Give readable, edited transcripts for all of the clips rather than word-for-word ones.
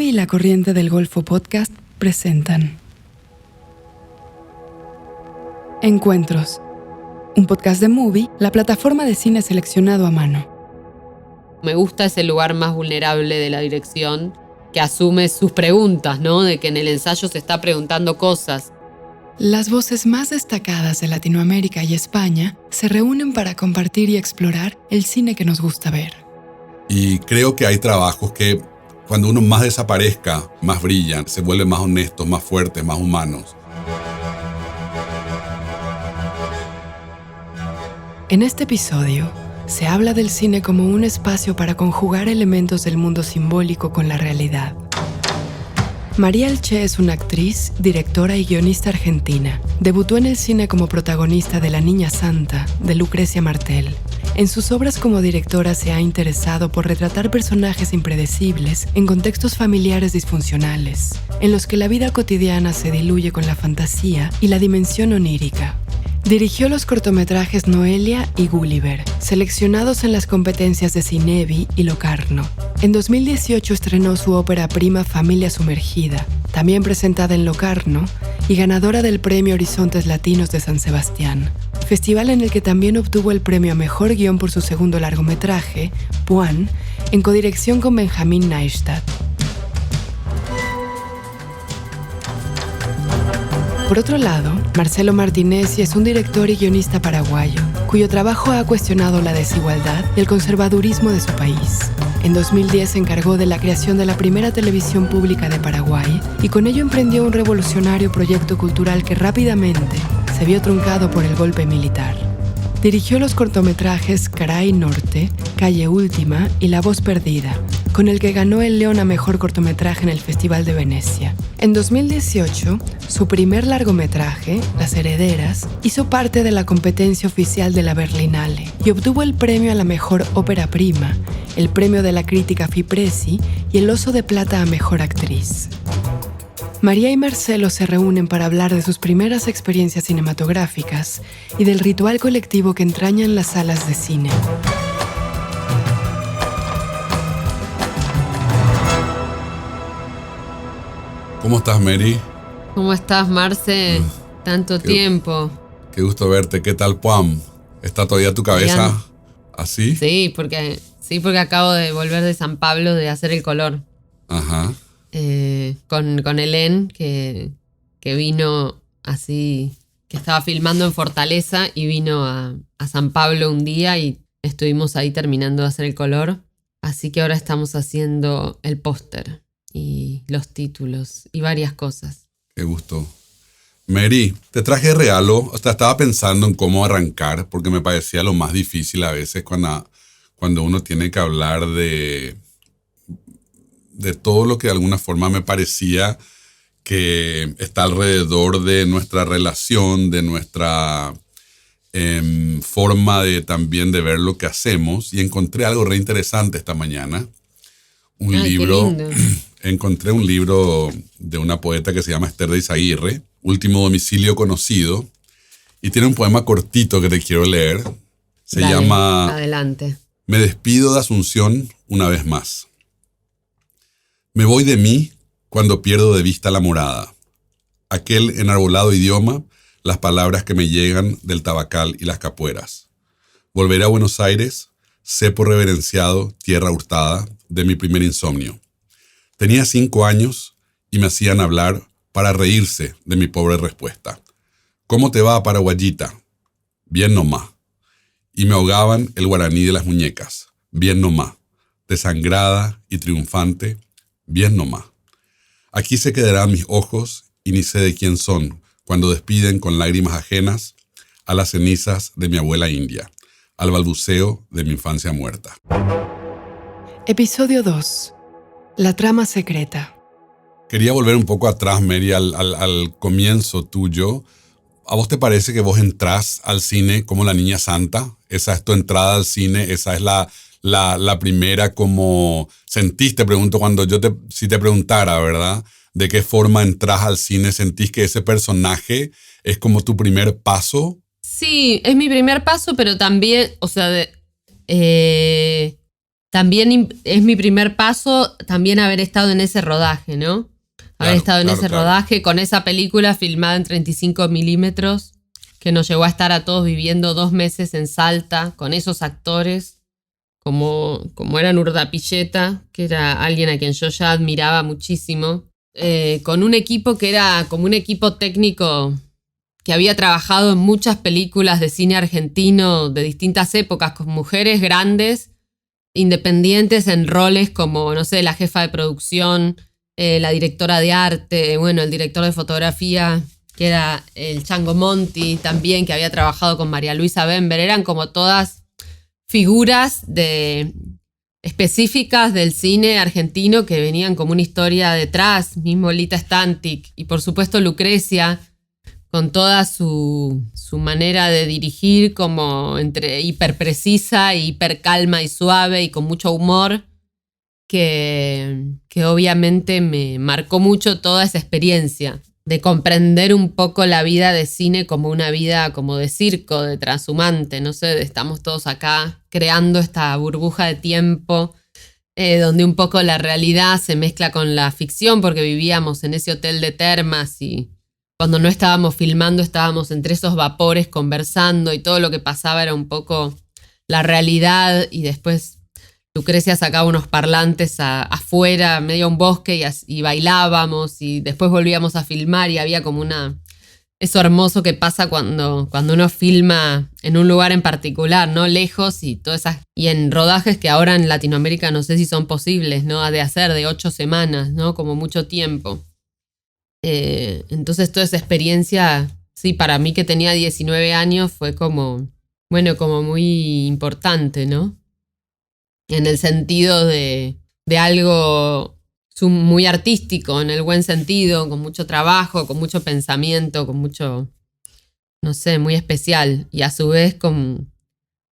y La Corriente del Golfo Podcast presentan Encuentros, un podcast de Movie, la plataforma de cine seleccionado a mano. Me gusta ese lugar más vulnerable de la dirección, que asume sus preguntas, ¿no? De que en el ensayo se está preguntando cosas. Las voces más destacadas de Latinoamérica y España se reúnen para compartir y explorar el cine que nos gusta ver. Y creo que hay trabajos que cuando uno más desaparezca, más brillan, se vuelven más honestos, más fuertes, más humanos. En este episodio, se habla del cine como un espacio para conjugar elementos del mundo simbólico con la realidad. María Elche es una actriz, directora y guionista argentina. Debutó en el cine como protagonista de La Niña Santa, de Lucrecia Martel. En sus obras como directora se ha interesado por retratar personajes impredecibles en contextos familiares disfuncionales, en los que la vida cotidiana se diluye con la fantasía y la dimensión onírica. Dirigió los cortometrajes Noelia y Gulliver, seleccionados en las competencias de Cinebi y Locarno. En 2018 estrenó su ópera prima Familia Sumergida, también presentada en Locarno y ganadora del Premio Horizontes Latinos de San Sebastián, festival en el que también obtuvo el premio a Mejor Guión por su segundo largometraje, Puan, en codirección con Benjamín Neistat. Por otro lado, Marcelo Martinezzi es un director y guionista paraguayo, cuyo trabajo ha cuestionado la desigualdad y el conservadurismo de su país. En 2010 se encargó de la creación de la primera televisión pública de Paraguay y con ello emprendió un revolucionario proyecto cultural que rápidamente se vio truncado por el golpe militar. Dirigió los cortometrajes Caray Norte, Calle Última y La Voz Perdida, con el que ganó el León a Mejor Cortometraje en el Festival de Venecia. En 2018, su primer largometraje, Las Herederas, hizo parte de la competencia oficial de la Berlinale y obtuvo el premio a la Mejor Ópera Prima, el premio de la crítica Fipresi y el Oso de Plata a Mejor Actriz. María y Marcelo se reúnen para hablar de sus primeras experiencias cinematográficas y del ritual colectivo que entrañan las salas de cine. ¿Cómo estás, Mary? ¿Cómo estás, Marce? Tanto tiempo. Qué gusto verte. ¿Qué tal, Puam? ¿Está todavía tu cabeza Bien. así? Sí, porque acabo de volver de San Pablo de hacer el color. Ajá. Con Helen, que vino así, que estaba filmando en Fortaleza y vino a San Pablo un día y estuvimos ahí terminando de hacer el color. Así que ahora estamos haciendo el póster y los títulos y varias cosas. Qué gusto. Mary, te traje regalo. O sea, estaba pensando en cómo arrancar porque me parecía lo más difícil a veces cuando uno tiene que hablar de todo lo que de alguna forma me parecía que está alrededor de nuestra relación, de nuestra forma también de ver lo que hacemos. Y encontré algo re interesante esta mañana. Un libro. Qué lindo. Encontré un libro de una poeta que se llama Esther de Izaguirre, Último Domicilio Conocido, y tiene un poema cortito que te quiero leer. Se Dale, llama adelante. Me despido de Asunción una vez más. Me voy de mí cuando pierdo de vista la morada, aquel enarbolado idioma, las palabras que me llegan del tabacal y las capueras. Volveré a Buenos Aires, cepo reverenciado, tierra hurtada, de mi primer insomnio. Tenía 5 años y me hacían hablar para reírse de mi pobre respuesta. ¿Cómo te va, paraguayita? Bien nomás. Y me ahogaban el guaraní de las muñecas. Bien nomás. Desangrada y triunfante. Bien nomás. Aquí se quedarán mis ojos y ni sé de quién son cuando despiden con lágrimas ajenas a las cenizas de mi abuela india, al balbuceo de mi infancia muerta. Episodio 2. La trama secreta. Quería volver un poco atrás, Mary, al comienzo tuyo. ¿A vos te parece que vos entrás al cine como la Niña Santa? ¿Esa es tu entrada al cine? ¿Esa es la primera como sentís? Te pregunto si te preguntara, ¿verdad? ¿De qué forma entras al cine? ¿Sentís que ese personaje es como tu primer paso? Sí, es mi primer paso, pero también, o sea, también es mi primer paso también haber estado en ese rodaje, ¿no? Haber estado en ese rodaje con esa película filmada en 35 milímetros que nos llevó a estar a todos viviendo 2 meses en Salta con esos actores como era Urdapilleta, que era alguien a quien yo ya admiraba muchísimo, con un equipo que era como un equipo técnico que había trabajado en muchas películas de cine argentino de distintas épocas, con mujeres grandes, independientes en roles como, no sé, la jefa de producción, la directora de arte, bueno, el director de fotografía, que era el Chango Monti también, que había trabajado con María Luisa Bember. Eran como todas figuras específicas del cine argentino que venían como una historia detrás, mismo Lita Stantic y por supuesto Lucrecia, con toda su manera de dirigir como entre hiper precisa, hiper calma y suave y con mucho humor, que obviamente me marcó mucho toda esa experiencia de comprender un poco la vida de cine como una vida como de circo, de transhumante, no sé, estamos todos acá creando esta burbuja de tiempo donde un poco la realidad se mezcla con la ficción porque vivíamos en ese hotel de termas y cuando no estábamos filmando estábamos entre esos vapores conversando y todo lo que pasaba era un poco la realidad y después Lucrecia sacaba unos parlantes afuera, medio a un bosque y bailábamos y después volvíamos a filmar y había como eso hermoso que pasa cuando uno filma en un lugar en particular, ¿no? Lejos y todas esas. Y en rodajes que ahora en Latinoamérica no sé si son posibles, ¿no? De hacer de 8 semanas, ¿no? Como mucho tiempo. Entonces toda esa experiencia, sí, para mí que tenía 19 años fue como muy importante, ¿no? En el sentido de algo muy artístico, en el buen sentido, con mucho trabajo, con mucho pensamiento, con mucho, no sé, muy especial. Y a su vez con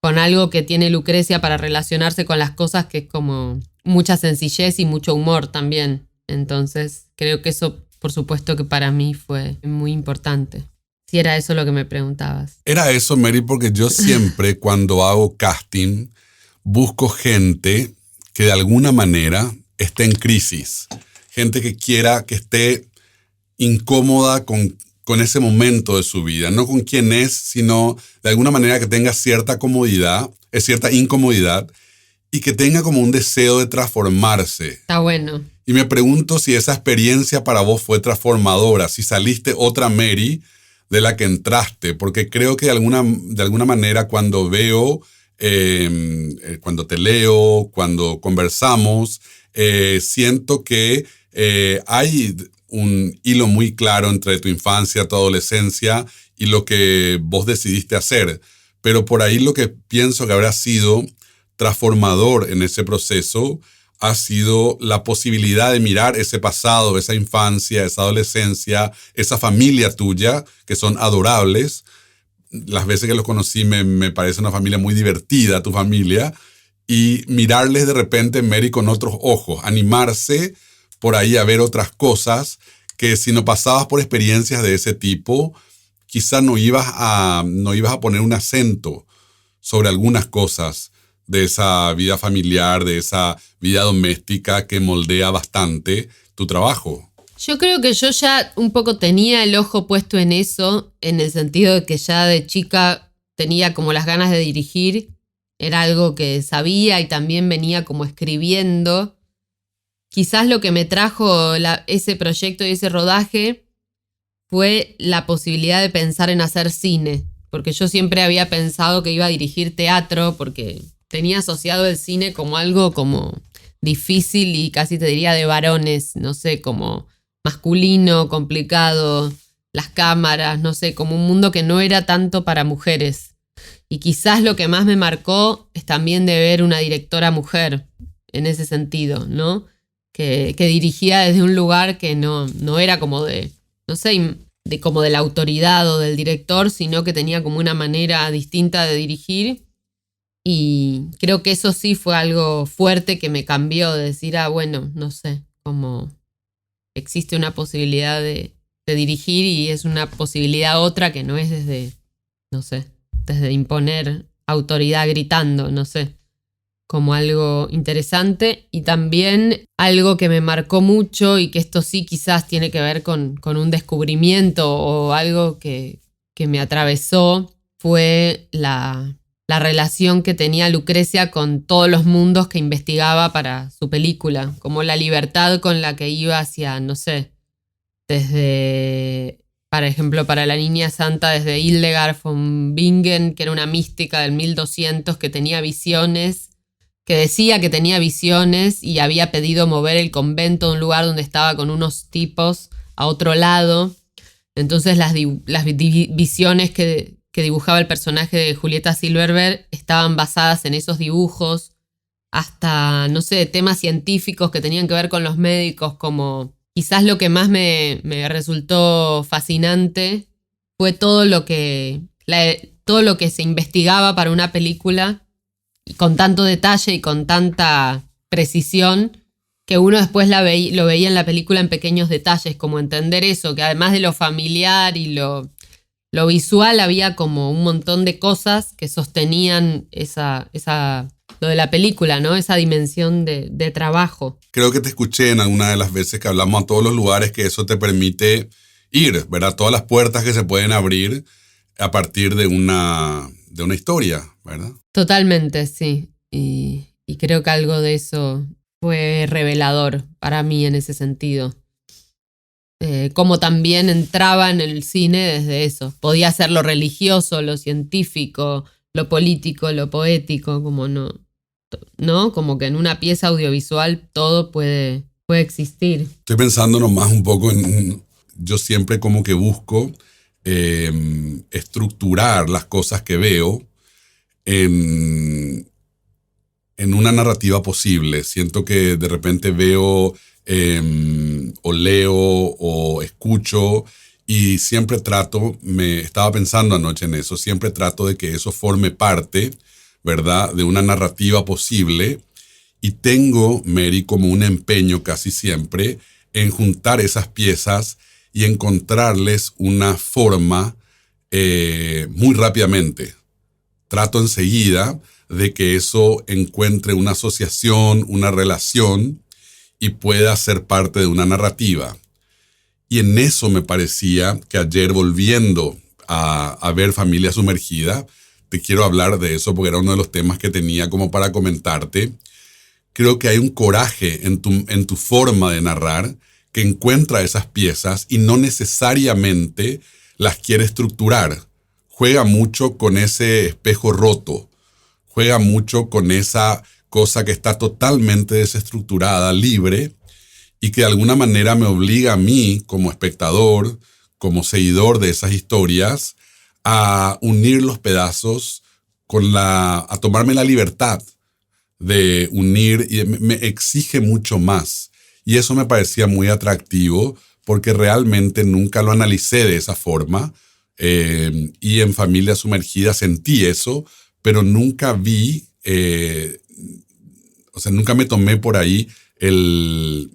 algo que tiene Lucrecia para relacionarse con las cosas, que es como mucha sencillez y mucho humor también. Entonces creo que eso, por supuesto que para mí fue muy importante. Si era eso lo que me preguntabas. Era eso, Mary, porque yo siempre cuando hago casting busco gente que de alguna manera esté en crisis, gente que esté incómoda con ese momento de su vida, no con quién es, sino de alguna manera que tenga cierta incomodidad y que tenga como un deseo de transformarse. Está bueno. Y me pregunto si esa experiencia para vos fue transformadora, si saliste otra Mary de la que entraste, porque creo que de alguna manera cuando veo, cuando te leo, cuando conversamos, siento que hay un hilo muy claro entre tu infancia, tu adolescencia y lo que vos decidiste hacer. Pero por ahí lo que pienso que habrá sido transformador en ese proceso ha sido la posibilidad de mirar ese pasado, esa infancia, esa adolescencia, esa familia tuya, que son adorables. Las veces que los conocí me parece una familia muy divertida, tu familia, y mirarles de repente, Mary, con otros ojos, animarse por ahí a ver otras cosas que si no pasabas por experiencias de ese tipo, quizás no ibas a poner un acento sobre algunas cosas de esa vida familiar, de esa vida doméstica que moldea bastante tu trabajo. Yo creo que yo ya un poco tenía el ojo puesto en eso, en el sentido de que ya de chica tenía como las ganas de dirigir. Era algo que sabía y también venía como escribiendo. Quizás lo que me trajo ese proyecto y ese rodaje fue la posibilidad de pensar en hacer cine, porque yo siempre había pensado que iba a dirigir teatro, porque tenía asociado el cine como algo como difícil y casi te diría de varones, no sé, como masculino, complicado, las cámaras, no sé, como un mundo que no era tanto para mujeres. Y quizás lo que más me marcó es también de ver una directora mujer en ese sentido, ¿no? Que dirigía desde un lugar que no era como de, no sé, como de la autoridad o del director, sino que tenía como una manera distinta de dirigir. Y creo que eso sí fue algo fuerte que me cambió, de decir, bueno, no sé, como existe una posibilidad de dirigir y es una posibilidad otra que no es desde, no sé, desde imponer autoridad gritando, no sé. como algo interesante, y también algo que me marcó mucho y que esto sí quizás tiene que ver con un descubrimiento o algo que me atravesó, fue la relación que tenía Lucrecia con todos los mundos que investigaba para su película, como la libertad con la que iba hacia, no sé, desde, por ejemplo, para la Niña Santa, desde Hildegard von Bingen, que era una mística del 1200 que tenía visiones, que decía que tenía visiones y había pedido mover el convento a un lugar donde estaba con unos tipos a otro lado. Entonces las visiones que dibujaba el personaje de Julieta Silverberg estaban basadas en esos dibujos, hasta, no sé, temas científicos que tenían que ver con los médicos, como quizás lo que más me resultó fascinante fue todo lo que se investigaba para una película, y con tanto detalle y con tanta precisión, que uno después lo veía en la película en pequeños detalles, como entender eso, que además de lo familiar y lo visual, había como un montón de cosas que sostenían lo de la película, ¿no? Esa dimensión de trabajo. Creo que te escuché en alguna de las veces que hablamos a todos los lugares que eso te permite ir, ¿verdad? Todas las puertas que se pueden abrir a partir de una historia, ¿verdad? Totalmente, sí. Y creo que algo de eso fue revelador para mí en ese sentido. Como también entraba en el cine desde eso. Podía ser lo religioso, lo científico, lo político, lo poético, como no, como que en una pieza audiovisual todo puede existir. Estoy pensando nomás un poco yo siempre como que busco estructurar las cosas que veo en una narrativa posible. Siento que de repente veo o leo o escucho y siempre estaba pensando anoche en eso, siempre trato de que eso forme parte, ¿verdad?, de una narrativa posible, y tengo, Mary, como un empeño casi siempre en juntar esas piezas y encontrarles una forma muy rápidamente. Trato enseguida de que eso encuentre una asociación, una relación y pueda ser parte de una narrativa. Y en eso me parecía que ayer, volviendo a ver Familia Sumergida, te quiero hablar de eso porque era uno de los temas que tenía como para comentarte. Creo que hay un coraje en tu forma de narrar que encuentra esas piezas y no necesariamente las quiere estructurar. Juega mucho con ese espejo roto, juega mucho con esa cosa que está totalmente desestructurada, libre, y que de alguna manera me obliga a mí, como espectador, como seguidor de esas historias, a unir los pedazos a tomarme la libertad de unir, y me exige mucho más. Y eso me parecía muy atractivo porque realmente nunca lo analicé de esa forma, y en Familia Sumergida sentí eso, pero nunca vi, nunca me tomé por ahí el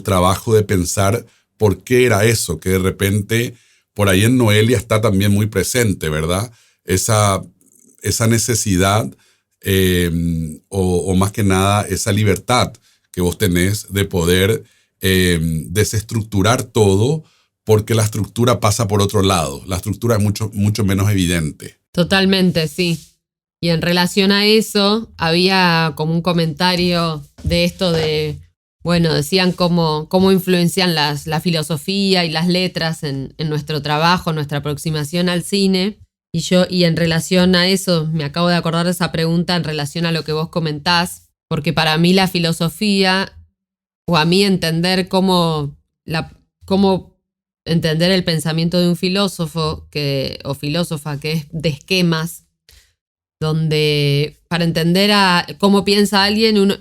trabajo de pensar por qué era eso, que de repente por ahí en Noelia está también muy presente, ¿verdad? Esa necesidad, o más que nada esa libertad que vos tenés de poder desestructurar todo, porque la estructura pasa por otro lado. La estructura es mucho, mucho menos evidente. Totalmente, sí. Y en relación a eso, había como un comentario de esto de, bueno, decían cómo influencian la filosofía y las letras en nuestro trabajo, nuestra aproximación al cine. Y en relación a eso, me acabo de acordar de esa pregunta en relación a lo que vos comentás, porque para mí la filosofía, o a mí entender cómo entender el pensamiento de un filósofo o filósofa que es de esquemas, donde para entender cómo piensa alguien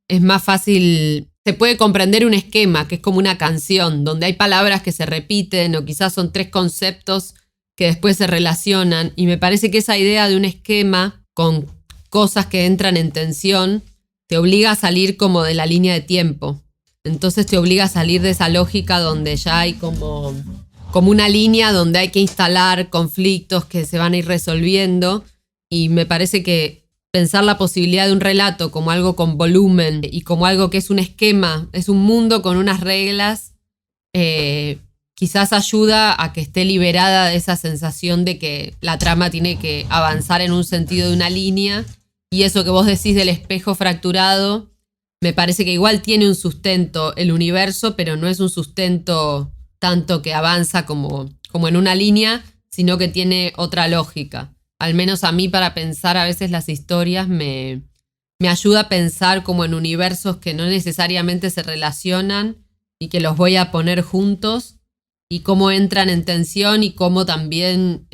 es más fácil, se puede comprender un esquema que es como una canción, donde hay palabras que se repiten o quizás son 3 conceptos que después se relacionan, y me parece que esa idea de un esquema con cosas que entran en tensión te obliga a salir como de la línea de tiempo. Entonces te obliga a salir de esa lógica donde ya hay como una línea donde hay que instalar conflictos que se van a ir resolviendo, y me parece que pensar la posibilidad de un relato como algo con volumen y como algo que es un esquema, es un mundo con unas reglas, quizás ayuda a que esté liberada de esa sensación de que la trama tiene que avanzar en un sentido de una línea. Y eso que vos decís del espejo fracturado, me parece que igual tiene un sustento el universo, pero no es un sustento tanto que avanza como en una línea, sino que tiene otra lógica. Al menos a mí, para pensar a veces las historias me ayuda a pensar como en universos que no necesariamente se relacionan y que los voy a poner juntos y cómo entran en tensión y cómo también,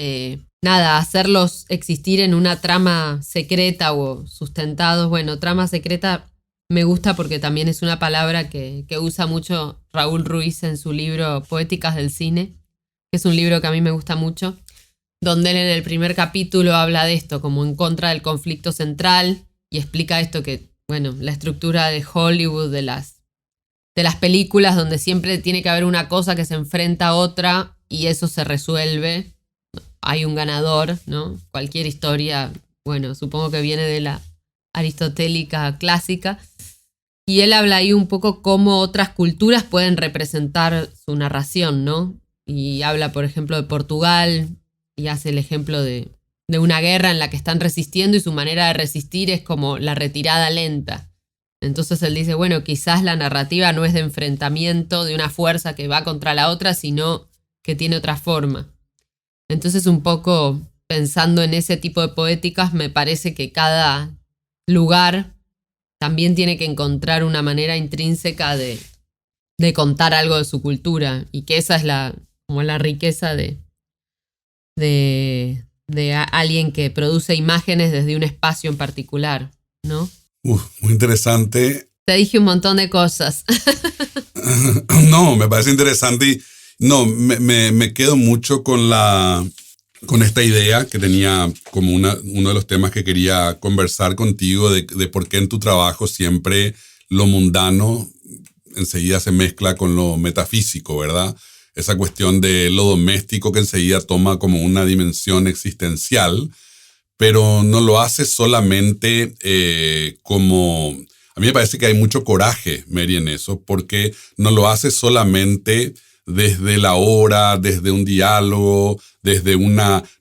hacerlos existir en una trama secreta o sustentados. Bueno, trama secreta me gusta porque también es una palabra que usa mucho Raúl Ruiz en su libro Poéticas del Cine, que es un libro que a mí me gusta mucho, donde él en el primer capítulo habla de esto, como en contra del conflicto central, y explica esto que, bueno, la estructura de Hollywood, de las películas, donde siempre tiene que haber una cosa que se enfrenta a otra y eso se resuelve. Hay un ganador, ¿no? Cualquier historia, bueno, supongo que viene de la aristotélica clásica. Y él habla ahí un poco cómo otras culturas pueden representar su narración, ¿no? Y habla, por ejemplo, de Portugal y hace el ejemplo de una guerra en la que están resistiendo y su manera de resistir es como la retirada lenta. Entonces él dice, bueno, quizás la narrativa no es de enfrentamiento de una fuerza que va contra la otra, sino que tiene otra forma. Entonces, un poco pensando en ese tipo de poéticas, me parece que cada lugar también tiene que encontrar una manera intrínseca de contar algo de su cultura, y que esa es como la riqueza de alguien que produce imágenes desde un espacio en particular, ¿no? Muy interesante. Te dije un montón de cosas. No, me parece interesante y no, me quedo mucho con esta idea que tenía como uno de los temas que quería conversar contigo de por qué en tu trabajo siempre lo mundano enseguida se mezcla con lo metafísico, ¿verdad? Esa cuestión de lo doméstico que enseguida toma como una dimensión existencial, pero no lo hace solamente como... A mí me parece que hay mucho coraje, Mary, en eso, porque no lo hace solamente desde la hora, desde un diálogo,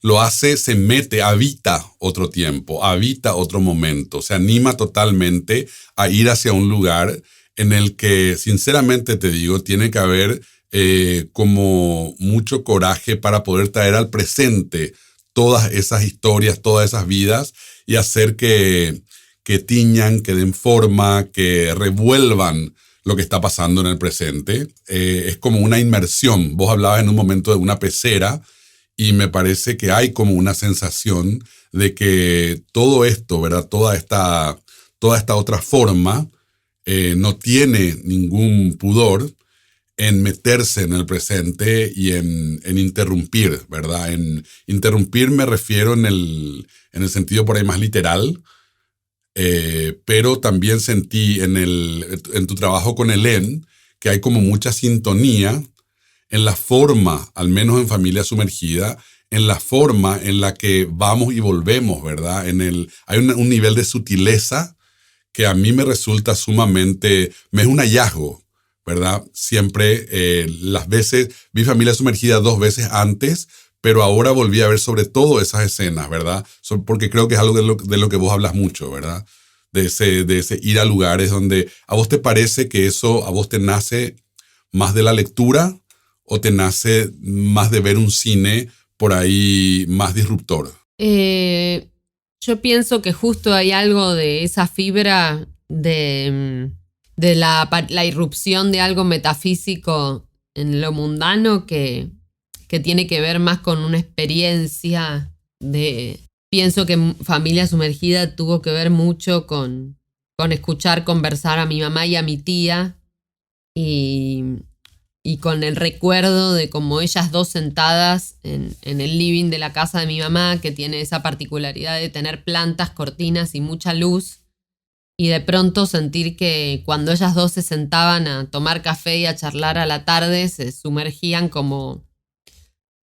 lo hace, se mete, habita otro tiempo, habita otro momento, se anima totalmente a ir hacia un lugar en el que, sinceramente te digo, tiene que haber como mucho coraje para poder traer al presente todas esas historias, todas esas vidas y hacer que tiñan, que den forma, que revuelvan lo que está pasando en el presente. Es como una inmersión. Vos hablabas en un momento de una pecera y me parece que hay como una sensación de que todo esto, ¿verdad? Toda esta otra forma no tiene ningún pudor en meterse en el presente y en interrumpir, ¿verdad? En interrumpir me refiero en el sentido por ahí más literal, pero también sentí en tu trabajo con Hélène que hay como mucha sintonía en la forma, al menos en Familia Sumergida, en la forma en la que vamos y volvemos, ¿verdad? Hay un nivel de sutileza que a mí me resulta sumamente, me es un hallazgo, ¿verdad? Siempre, las veces, vi Familia Sumergida 2 veces antes, pero ahora volví a ver sobre todo esas escenas, ¿verdad? Porque creo que es algo de lo que vos hablas mucho, ¿verdad? De ese ir a lugares donde a vos te parece que eso a vos te nace más de la lectura o te nace más de ver un cine por ahí más disruptor. Yo pienso que justo hay algo de esa fibra de la irrupción de algo metafísico en lo mundano que tiene que ver más con una experiencia de... Pienso que Familia Sumergida tuvo que ver mucho con escuchar conversar a mi mamá y a mi tía y con el recuerdo de como ellas dos sentadas en el living de la casa de mi mamá, que tiene esa particularidad de tener plantas, cortinas y mucha luz, y de pronto sentir que cuando ellas dos se sentaban a tomar café y a charlar a la tarde, se sumergían como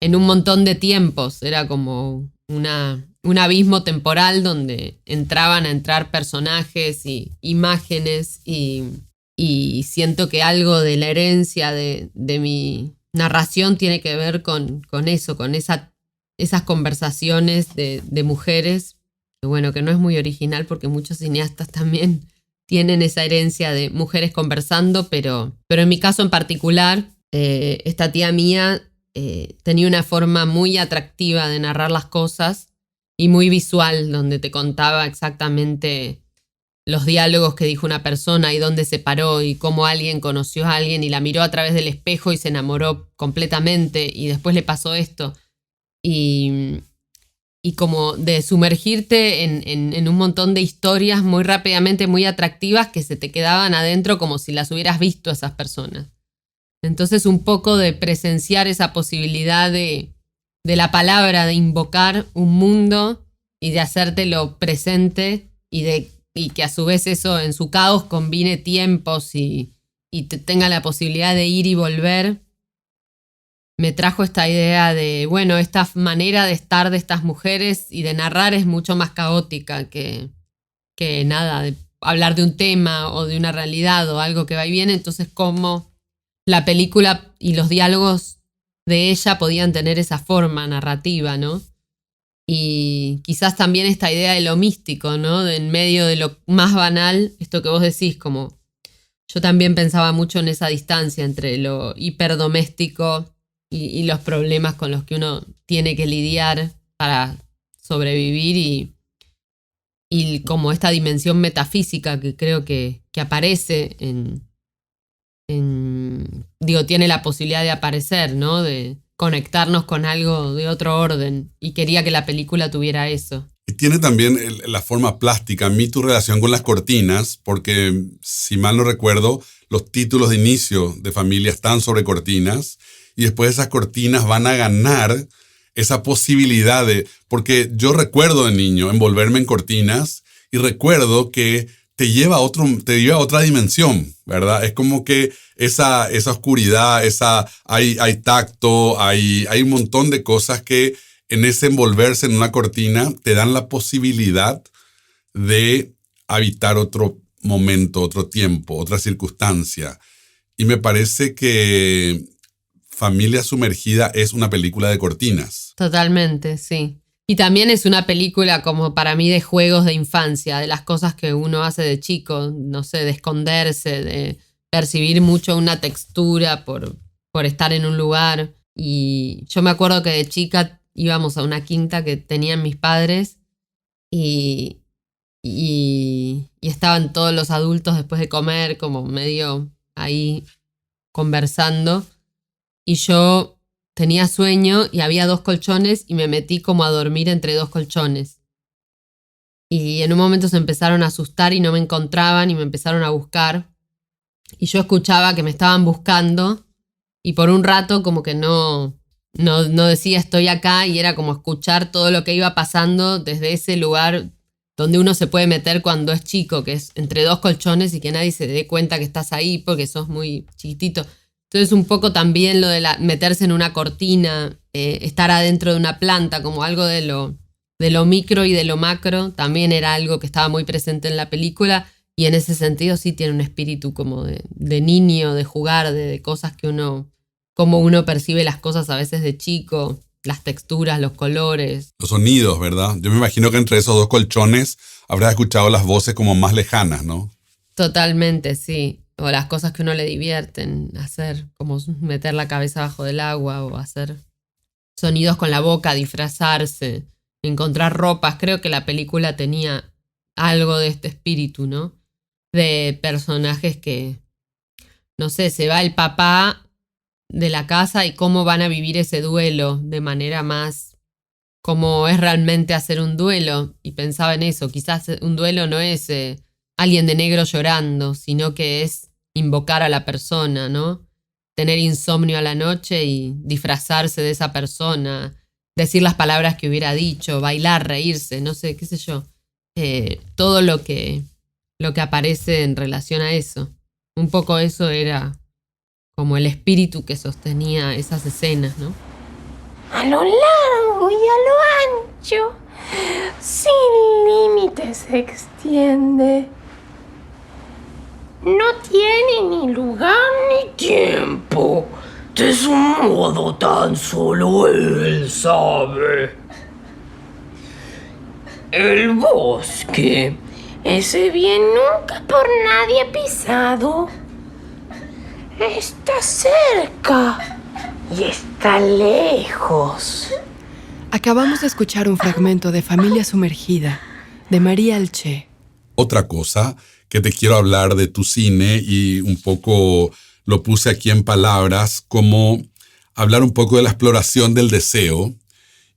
en un montón de tiempos. Era como un abismo temporal donde entraban a entrar personajes y imágenes y siento que algo de la herencia de mi narración tiene que ver con eso, con esas conversaciones de mujeres, que bueno, que no es muy original porque muchos cineastas también tienen esa herencia de mujeres conversando, pero en mi caso en particular, esta tía mía tenía una forma muy atractiva de narrar las cosas y muy visual, donde te contaba exactamente los diálogos que dijo una persona y dónde se paró y cómo alguien conoció a alguien y la miró a través del espejo y se enamoró completamente y después le pasó esto. Y como de sumergirte en un montón de historias muy rápidamente, muy atractivas que se te quedaban adentro como si las hubieras visto a esas personas. Entonces un poco de presenciar esa posibilidad de la palabra, de invocar un mundo y de hacértelo presente y que a su vez eso en su caos combine tiempos y tenga la posibilidad de ir y volver, me trajo esta idea de, bueno, esta manera de estar de estas mujeres y de narrar es mucho más caótica que nada, de hablar de un tema o de una realidad o algo que va y viene. Entonces, cómo la película y los diálogos de ella podían tener esa forma narrativa, ¿no? Y quizás también esta idea de lo místico, ¿no? De en medio de lo más banal, esto que vos decís, como yo también pensaba mucho en esa distancia entre lo hiperdoméstico y los problemas con los que uno tiene que lidiar para sobrevivir y como esta dimensión metafísica que creo que aparece tiene la posibilidad de aparecer, ¿no? De conectarnos con algo de otro orden y quería que la película tuviera eso. Y tiene también la forma plástica. A mí tu relación con las cortinas, porque si mal no recuerdo, los títulos de inicio de Familia están sobre cortinas y después esas cortinas van a ganar esa posibilidad de... Porque yo recuerdo de niño envolverme en cortinas y recuerdo que te lleva a otra dimensión, ¿verdad? Es como que esa oscuridad, hay tacto, hay un montón de cosas que en ese envolverse en una cortina te dan la posibilidad de habitar otro momento, otro tiempo, otra circunstancia. Y me parece que Familia Sumergida es una película de cortinas. Totalmente, sí. Y también es una película como para mí de juegos de infancia, de las cosas que uno hace de chico, no sé, de esconderse, de percibir mucho una textura por estar en un lugar. Y yo me acuerdo que de chica íbamos a una quinta que tenían mis padres y estaban todos los adultos después de comer como medio ahí conversando y yo tenía sueño y había 2 colchones y me metí como a dormir entre 2 colchones. Y en un momento se empezaron a asustar y no me encontraban y me empezaron a buscar. Y yo escuchaba que me estaban buscando y por un rato como que no decía estoy acá y era como escuchar todo lo que iba pasando desde ese lugar donde uno se puede meter cuando es chico, que es entre 2 colchones y que nadie se dé cuenta que estás ahí porque sos muy chiquitito. Entonces un poco también lo de meterse en una cortina, estar adentro de una planta, como algo de lo micro y de lo macro, también era algo que estaba muy presente en la película y en ese sentido sí tiene un espíritu como de niño, de jugar, de cosas que como uno percibe las cosas a veces de chico, las texturas, los colores. Los sonidos, ¿verdad? Yo me imagino que entre esos 2 colchones habrás escuchado las voces como más lejanas, ¿no? Totalmente, sí. O las cosas que uno le divierten hacer, como meter la cabeza bajo del agua o hacer sonidos con la boca, disfrazarse, encontrar ropas. Creo que la película tenía algo de este espíritu, ¿no? De personajes que, no sé, se va el papá de la casa y cómo van a vivir ese duelo de manera más como es realmente hacer un duelo. Y pensaba en eso, quizás un duelo no es alguien de negro llorando, sino que es invocar a la persona, ¿no? Tener insomnio a la noche y disfrazarse de esa persona, decir las palabras que hubiera dicho, bailar, reírse, no sé, qué sé yo. Todo lo que aparece en relación a eso. Un poco eso era como el espíritu que sostenía esas escenas, ¿no? A lo largo y a lo ancho se extiende. No tiene ni lugar ni tiempo. De su modo tan solo él sabe. El bosque, ese bien nunca por nadie pisado, está cerca y está lejos. Acabamos de escuchar un fragmento de Familia Sumergida, de María Alché. Otra cosa que te quiero hablar de tu cine, y un poco lo puse aquí en palabras, como hablar un poco de la exploración del deseo,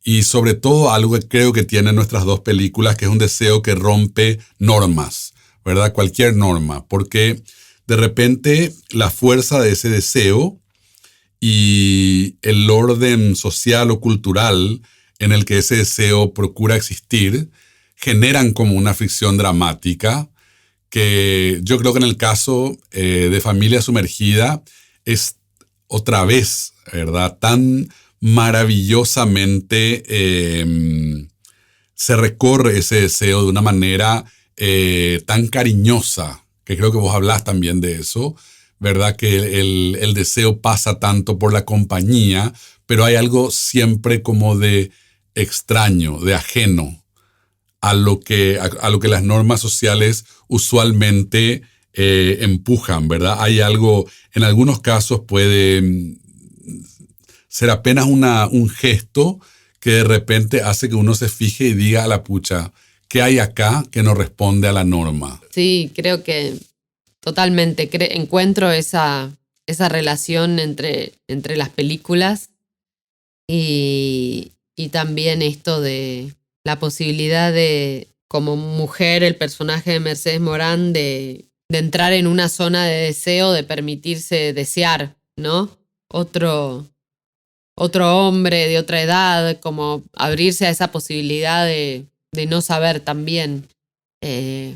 y sobre todo algo que creo que tienen nuestras dos películas, que es un deseo que rompe normas, ¿verdad? Cualquier norma, porque de repente la fuerza de ese deseo y el orden social o cultural en el que ese deseo procura existir generan como una fricción dramática que yo creo que en el caso de Familia Sumergida es otra vez, ¿verdad? Tan maravillosamente se recorre ese deseo de una manera tan cariñosa, que creo que vos hablás también de eso, ¿verdad? Que el deseo pasa tanto por la compañía, pero hay algo siempre como de extraño, de ajeno a lo que las normas sociales usualmente empujan, ¿verdad? Hay algo, en algunos casos puede ser apenas un gesto que de repente hace que uno se fije y diga a la pucha, ¿qué hay acá que no responde a la norma? Sí, creo que totalmente. Encuentro esa relación entre las películas y también esto de la posibilidad de, como mujer, el personaje de Mercedes Morán, de entrar en una zona de deseo, de permitirse desear, ¿no? Otro hombre de otra edad, como abrirse a esa posibilidad de no saber también qué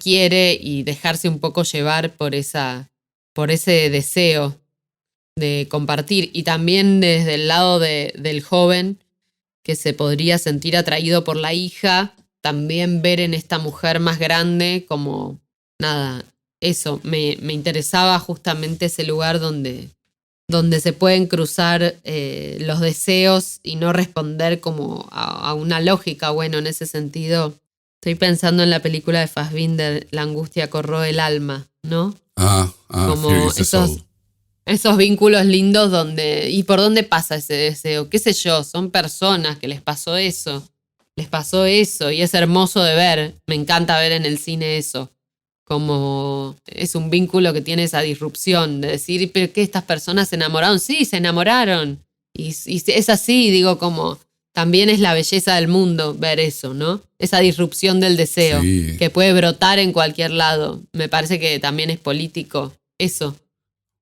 quiere y dejarse un poco llevar por ese deseo de compartir. Y también desde el lado del joven, que se podría sentir atraído por la hija, también ver en esta mujer más grande como, nada, eso, me interesaba justamente ese lugar donde se pueden cruzar los deseos y no responder como a una lógica. Bueno, en ese sentido, estoy pensando en la película de Fassbinder, La angustia corroe el alma, ¿no? Como Fear is the soul. esos vínculos lindos donde... ¿Y por dónde pasa ese deseo? ¿Qué sé yo? Son personas que les pasó eso. Y es hermoso de ver. Me encanta ver en el cine eso. Como es un vínculo que tiene esa disrupción de decir, ¿pero qué? ¿Estas personas se enamoraron? Sí, se enamoraron. Y es así, digo, como también es la belleza del mundo ver eso, ¿no? Esa disrupción del deseo, sí, que puede brotar en cualquier lado. Me parece que también es político eso.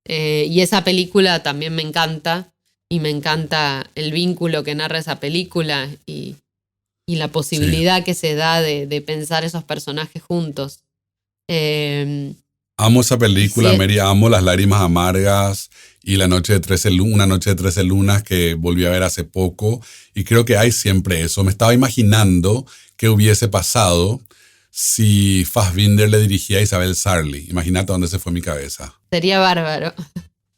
Y esa película también me encanta, y me encanta el vínculo que narra esa película y la posibilidad que se da de pensar esos personajes juntos. Amo esa película, sí. Mary, amo Las lágrimas amargas y Una noche de 13 lunas que volví a ver hace poco, y creo que hay siempre eso. Me estaba imaginando qué hubiese pasado si Fassbinder le dirigía a Isabel Sarli. Imagínate dónde se fue mi cabeza. Sería bárbaro.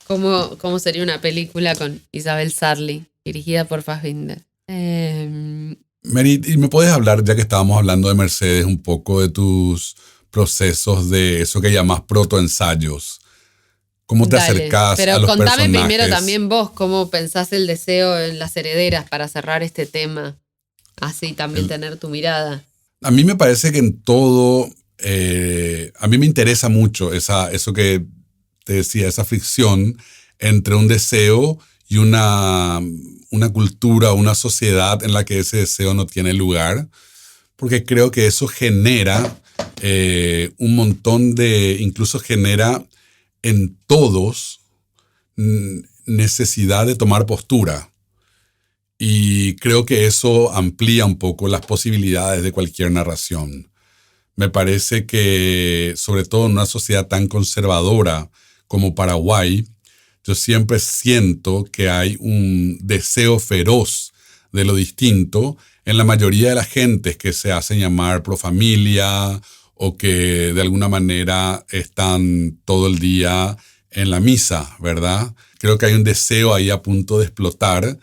¿Cómo sería una película con Isabel Sarli, dirigida por Fassbinder? Mary, ¿y me puedes hablar, ya que estábamos hablando de Mercedes, un poco de tus procesos de eso que llamas protoensayos? ¿Cómo te acercás a los personajes? Pero contame primero también vos cómo pensás el deseo en Las herederas para cerrar este tema. Así también tener tu mirada. A mí me parece que en todo, a mí me interesa mucho eso que te decía, esa fricción entre un deseo y una cultura, una sociedad en la que ese deseo no tiene lugar, porque creo que eso genera un montón incluso genera en todos necesidad de tomar postura. Y creo que eso amplía un poco las posibilidades de cualquier narración. Me parece que, sobre todo en una sociedad tan conservadora como Paraguay, yo siempre siento que hay un deseo feroz de lo distinto en la mayoría de las gentes que se hacen llamar pro familia o que de alguna manera están todo el día en la misa, ¿verdad? Creo que hay un deseo ahí a punto de explotar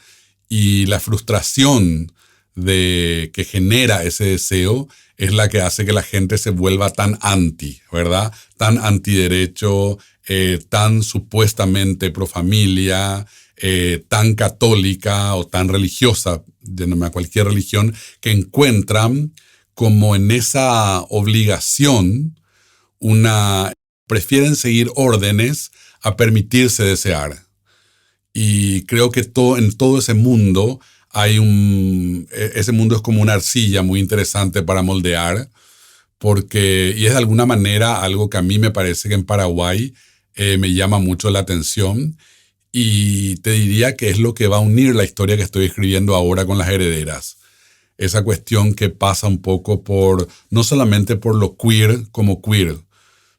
y la frustración que genera ese deseo es la que hace que la gente se vuelva tan anti, ¿verdad? Tan antiderecho, tan supuestamente pro familia, tan católica o tan religiosa, a cualquier religión, que encuentran como en esa obligación prefieren seguir órdenes a permitirse desear. Y creo que en todo ese mundo ese mundo es como una arcilla muy interesante para moldear, y es de alguna manera algo que a mí me parece que en Paraguay me llama mucho la atención, y te diría que es lo que va a unir la historia que estoy escribiendo ahora con Las Herederas. Esa cuestión que pasa un poco no solamente por lo queer como queer,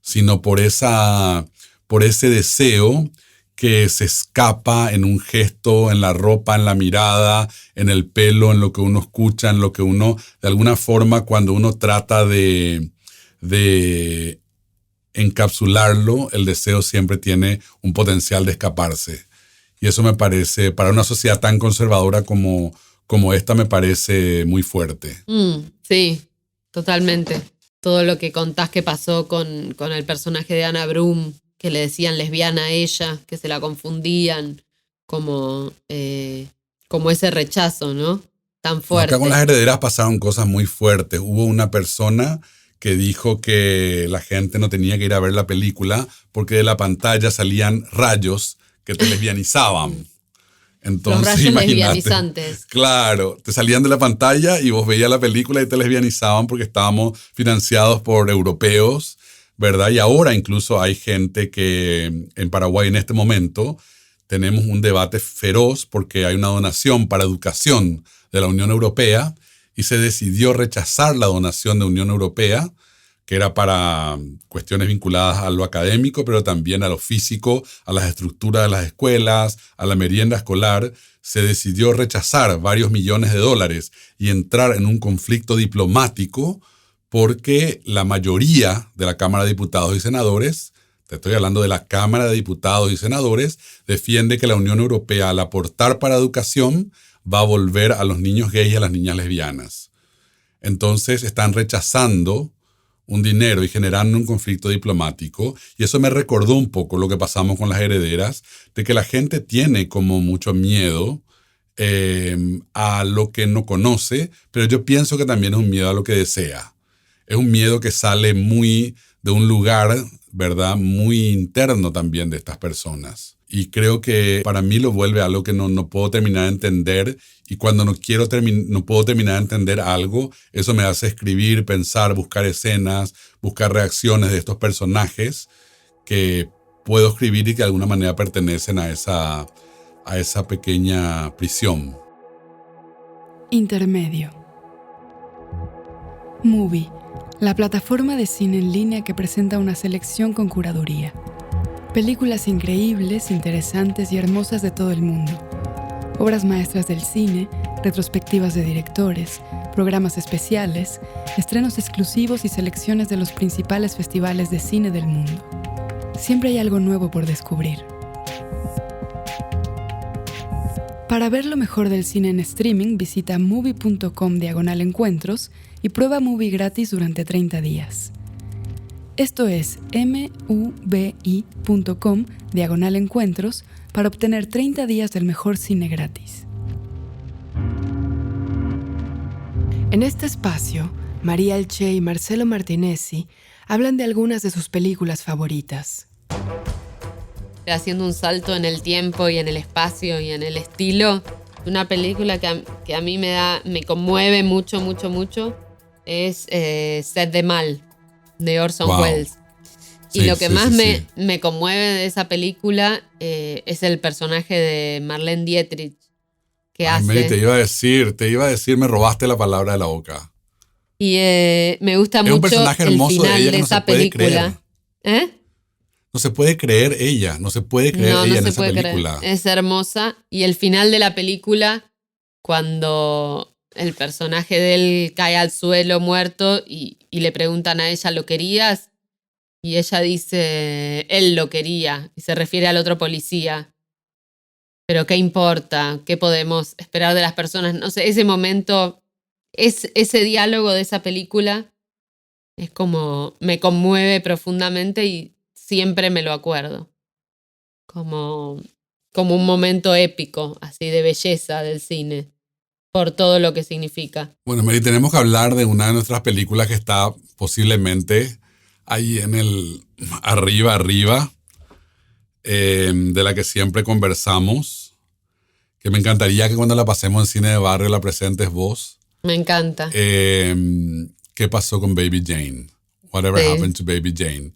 sino por ese deseo que se escapa en un gesto, en la ropa, en la mirada, en el pelo, en lo que uno escucha, en lo que uno, de alguna forma, cuando uno trata de encapsularlo, el deseo siempre tiene un potencial de escaparse. Y eso me parece, para una sociedad tan conservadora como esta, me parece muy fuerte. Sí, totalmente. Todo lo que contás que pasó con el personaje de Ana Brum, que le decían lesbiana a ella, que se la confundían, como ese rechazo, ¿no? Tan fuerte. Acá con Las Herederas pasaron cosas muy fuertes. Hubo una persona que dijo que la gente no tenía que ir a ver la película porque de la pantalla salían rayos que te lesbianizaban. Entonces, los rayos imagínate, lesbianizantes. Claro, te salían de la pantalla y vos veías la película y te lesbianizaban porque estábamos financiados por europeos, ¿verdad? Y ahora incluso hay gente que en Paraguay en este momento tenemos un debate feroz porque hay una donación para educación de la Unión Europea y se decidió rechazar la donación de Unión Europea, que era para cuestiones vinculadas a lo académico, pero también a lo físico, a las estructuras de las escuelas, a la merienda escolar. Se decidió rechazar varios millones de dólares y entrar en un conflicto diplomático porque la mayoría de la Cámara de Diputados y Senadores, te estoy hablando de la Cámara de Diputados y Senadores, defiende que la Unión Europea, al aportar para educación, va a volver a los niños gays y a las niñas lesbianas. Entonces están rechazando un dinero y generando un conflicto diplomático, y eso me recordó un poco lo que pasamos con Las Herederas, de que la gente tiene como mucho miedo a lo que no conoce, pero yo pienso que también es un miedo a lo que desea. Es un miedo que sale muy de un lugar, ¿verdad?, muy interno también de estas personas. Y creo que para mí lo vuelve algo que no puedo terminar de entender. Y cuando no puedo terminar de entender algo, eso me hace escribir, pensar, buscar escenas, buscar reacciones de estos personajes que puedo escribir y que de alguna manera pertenecen a esa pequeña prisión. Intermedio. Movie, la plataforma de cine en línea que presenta una selección con curaduría. Películas increíbles, interesantes y hermosas de todo el mundo. Obras maestras del cine, retrospectivas de directores, programas especiales, estrenos exclusivos y selecciones de los principales festivales de cine del mundo. Siempre hay algo nuevo por descubrir. Para ver lo mejor del cine en streaming, visita movie.com/encuentros y prueba Movie gratis durante 30 días. Esto es mubi.com/encuentros para obtener 30 días del mejor cine gratis. En este espacio, María Alché y Marcelo Martinezzi hablan de algunas de sus películas favoritas. Haciendo un salto en el tiempo y en el espacio y en el estilo, una película que a mí me conmueve mucho, mucho, mucho, es Sed de Mal, de Orson Welles. Y Sí, lo que sí, más sí. me conmueve de esa película es el personaje de Marlene Dietrich que Ay, hace. Mary, te iba a decir, me robaste la palabra de la boca. Y me gusta Es mucho un personaje el hermoso de final ella de que no se esa puede película. ¿Eh? No se puede creer ella, no se puede creer No ella en se esa puede película. creer. Es hermosa. Y el final de la película cuando el personaje de él cae al suelo muerto y le preguntan a ella, ¿lo querías? Y ella dice, él lo quería, y se refiere al otro policía. Pero ¿qué importa? ¿Qué podemos esperar de las personas? No sé, ese momento, ese diálogo de esa película es como, me conmueve profundamente y siempre me lo acuerdo. Como un momento épico, así de belleza del cine, por todo lo que significa. Bueno, Mary, tenemos que hablar de una de nuestras películas que está posiblemente ahí en el arriba, de la que siempre conversamos, que me encantaría que cuando la pasemos en cine de barrio la presentes vos. Me encanta. ¿Qué pasó con Baby Jane? Whatever Sí. Happened to Baby Jane.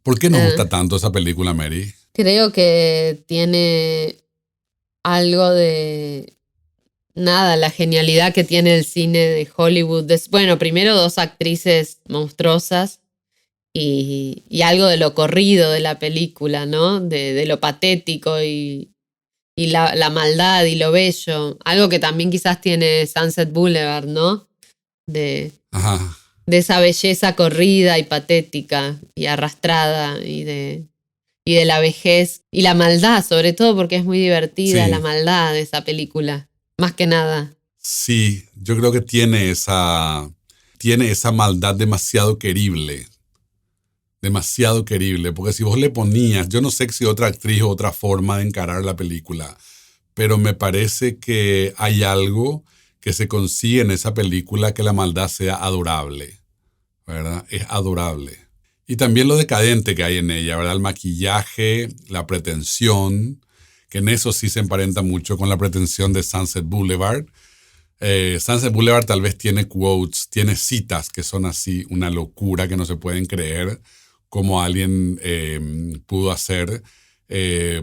¿Por qué nos gusta tanto esa película, Mary? Creo que tiene algo de... Nada, la genialidad que tiene el cine de Hollywood. Bueno, primero 2 actrices monstruosas y algo de lo corrido de la película, ¿no? De lo patético y la maldad y lo bello. Algo que también quizás tiene Sunset Boulevard, ¿no? De esa belleza corrida y patética y arrastrada y de la vejez y la maldad, sobre todo porque es muy divertida, Sí. La maldad de esa película, más que nada. Sí, yo creo que tiene esa maldad demasiado querible, porque si vos le ponías, yo no sé si otra actriz o otra forma de encarar la película, pero me parece que hay algo que se consigue en esa película que la maldad sea adorable, ¿verdad? Es adorable. Y también lo decadente que hay en ella, ¿verdad? El maquillaje, la pretensión, que en eso sí se emparenta mucho con la pretensión de Sunset Boulevard. Sunset Boulevard tal vez tiene quotes, tiene citas que son así una locura que no se pueden creer, como alguien pudo hacer,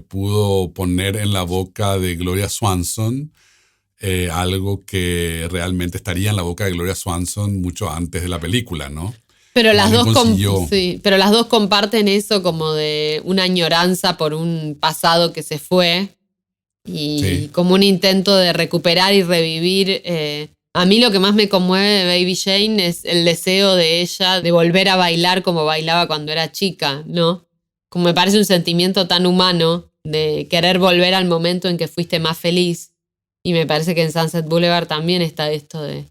pudo poner en la boca de Gloria Swanson algo que realmente estaría en la boca de Gloria Swanson mucho antes de la película, ¿no? Pero las, pero las dos comparten eso como de una añoranza por un pasado que se fue y como un intento de recuperar y revivir. A mí lo que más me conmueve de Baby Jane es el deseo de ella de volver a bailar como bailaba cuando era chica, ¿no? Como me parece un sentimiento tan humano de querer volver al momento en que fuiste más feliz. Y me parece que en Sunset Boulevard también está esto de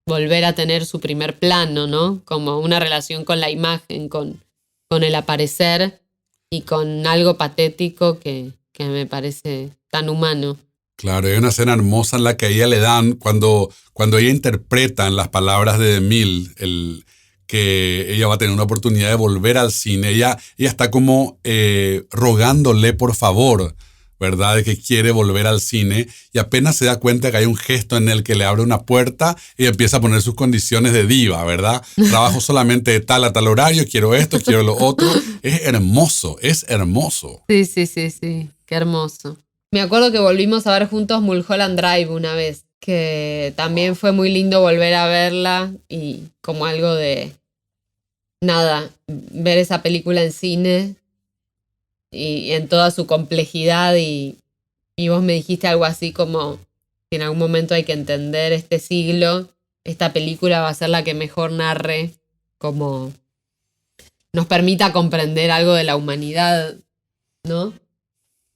volver a tener su primer plano, ¿no? Como una relación con la imagen, con el aparecer y con algo patético que me parece tan humano. Claro, hay una escena hermosa en la que a ella le dan, cuando ella interpreta en las palabras de DeMille, que ella va a tener una oportunidad de volver al cine, ella está como rogándole por favor, ¿verdad? De que quiere volver al cine y apenas se da cuenta que hay un gesto en el que le abre una puerta y empieza a poner sus condiciones de diva, ¿verdad? Trabajo solamente de tal a tal horario, quiero esto, quiero lo otro. Es hermoso, es hermoso. Sí, qué hermoso. Me acuerdo que volvimos a ver juntos Mulholland Drive una vez, que también fue muy lindo volver a verla y como algo de, nada, ver esa película en cine y en toda su complejidad y vos me dijiste algo así como que en algún momento hay que entender este siglo, esta película va a ser la que mejor narre, como nos permita comprender algo de la humanidad, ¿no?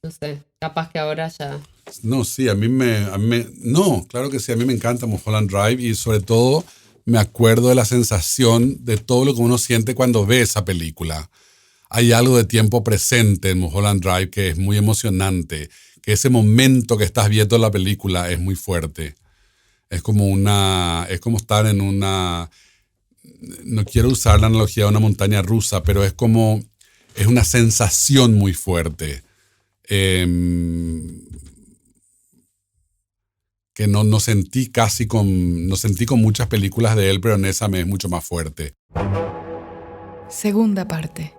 No sé, capaz que ahora ya... No, sí, no, claro que sí, a mí me encanta Mulholland Drive y sobre todo me acuerdo de la sensación de todo lo que uno siente cuando ve esa película. Hay algo de tiempo presente en Mulholland Drive que es muy emocionante, que ese momento que estás viendo la película es muy fuerte. Es como estar en una, no quiero usar la analogía de una montaña rusa, pero es una sensación muy fuerte. Que no sentí con muchas películas de él, pero en esa me es mucho más fuerte. Segunda parte.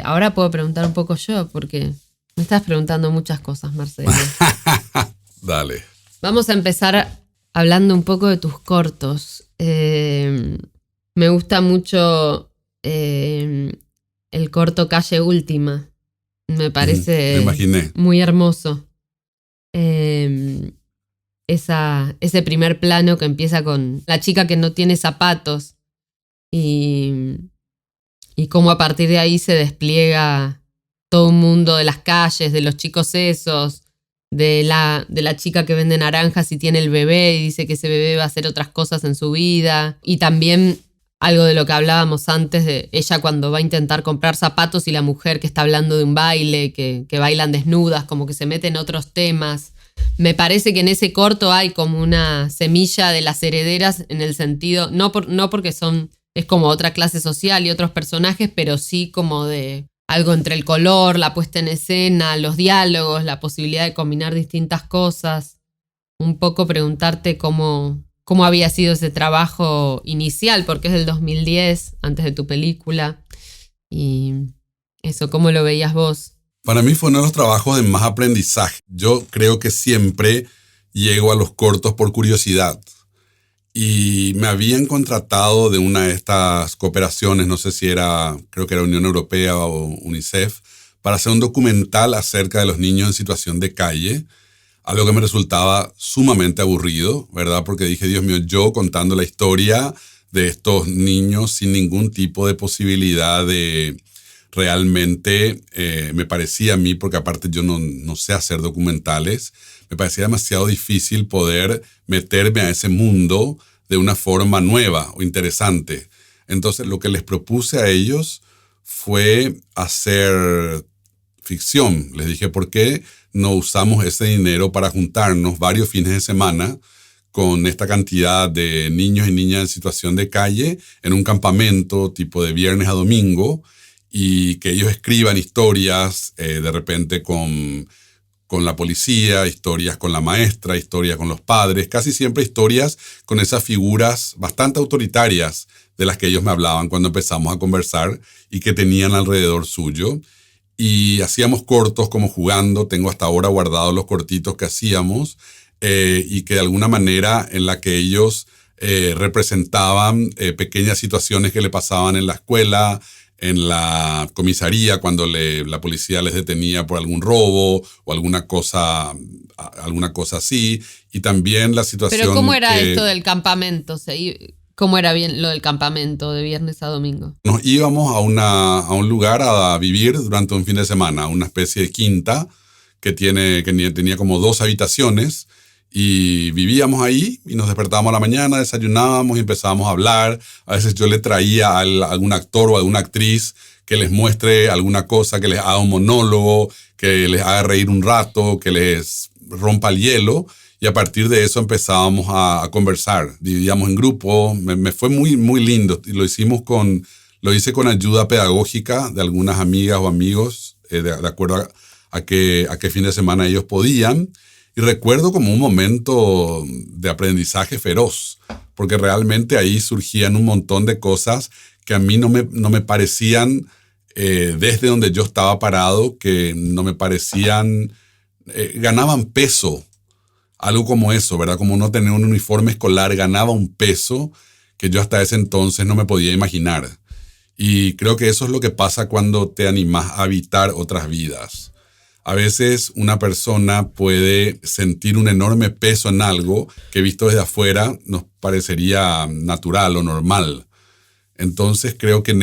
Ahora puedo preguntar un poco yo, porque me estás preguntando muchas cosas, Marcelo. Dale. Vamos a empezar hablando un poco de tus cortos. Me gusta mucho el corto Calle Última. Me parece me imaginé. muy hermoso. ese primer plano que empieza con la chica que no tiene zapatos y cómo a partir de ahí se despliega todo un mundo de las calles, de los chicos esos, de la chica que vende naranjas y tiene el bebé y dice que ese bebé va a hacer otras cosas en su vida. Y también algo de lo que hablábamos antes, de ella cuando va a intentar comprar zapatos y la mujer que está hablando de un baile, que bailan desnudas, como que se mete en otros temas. Me parece que en ese corto hay como una semilla de las herederas en el sentido, no porque es como otra clase social y otros personajes, pero sí como de algo entre el color, la puesta en escena, los diálogos, la posibilidad de combinar distintas cosas. Un poco preguntarte cómo había sido ese trabajo inicial, porque es del 2010, antes de tu película. Y eso, ¿cómo lo veías vos? Para mí fue uno de los trabajos de más aprendizaje. Yo creo que siempre llego a los cortos por curiosidad. Y me habían contratado de una de estas cooperaciones, no sé si creo que era Unión Europea o UNICEF, para hacer un documental acerca de los niños en situación de calle, algo que me resultaba sumamente aburrido, ¿verdad? Porque dije, Dios mío, yo contando la historia de estos niños sin ningún tipo de posibilidad de realmente, me parecía a mí, porque aparte yo no sé hacer documentales, me parecía demasiado difícil poder meterme a ese mundo de una forma nueva o interesante. Entonces lo que les propuse a ellos fue hacer ficción. Les dije, ¿por qué no usamos ese dinero para juntarnos varios fines de semana con esta cantidad de niños y niñas en situación de calle en un campamento tipo de viernes a domingo y que ellos escriban historias de repente con la policía, historias con la maestra, historias con los padres, casi siempre historias con esas figuras bastante autoritarias de las que ellos me hablaban cuando empezamos a conversar y que tenían alrededor suyo. Y hacíamos cortos como jugando, tengo hasta ahora guardados los cortitos que hacíamos y que de alguna manera en la que ellos representaban pequeñas situaciones que le pasaban en la escuela, en la comisaría cuando la policía les detenía por algún robo o alguna cosa así. Y también la situación... Pero ¿cómo era esto del campamento? ¿Cómo era bien lo del campamento de viernes a domingo? Nos íbamos a un lugar a vivir durante un fin de semana, una especie de quinta que tenía como 2 habitaciones. Y vivíamos ahí y nos despertábamos a la mañana, desayunábamos y empezábamos a hablar. A veces yo le traía a algún actor o a alguna actriz que les muestre alguna cosa, que les haga un monólogo, que les haga reír un rato, que les rompa el hielo. Y a partir de eso empezábamos a conversar. Dividíamos en grupo. Me fue muy, muy lindo. Y lo hice con ayuda pedagógica de algunas amigas o amigos, de acuerdo a qué fin de semana ellos podían. Y recuerdo como un momento de aprendizaje feroz, porque realmente ahí surgían un montón de cosas que a mí no me parecían, desde donde yo estaba parado, que no me parecían, ganaban peso. Algo como eso, ¿verdad? Como no tener un uniforme escolar ganaba un peso que yo hasta ese entonces no me podía imaginar. Y creo que eso es lo que pasa cuando te animas a habitar otras vidas. A veces una persona puede sentir un enorme peso en algo que visto desde afuera nos parecería natural o normal. Entonces creo que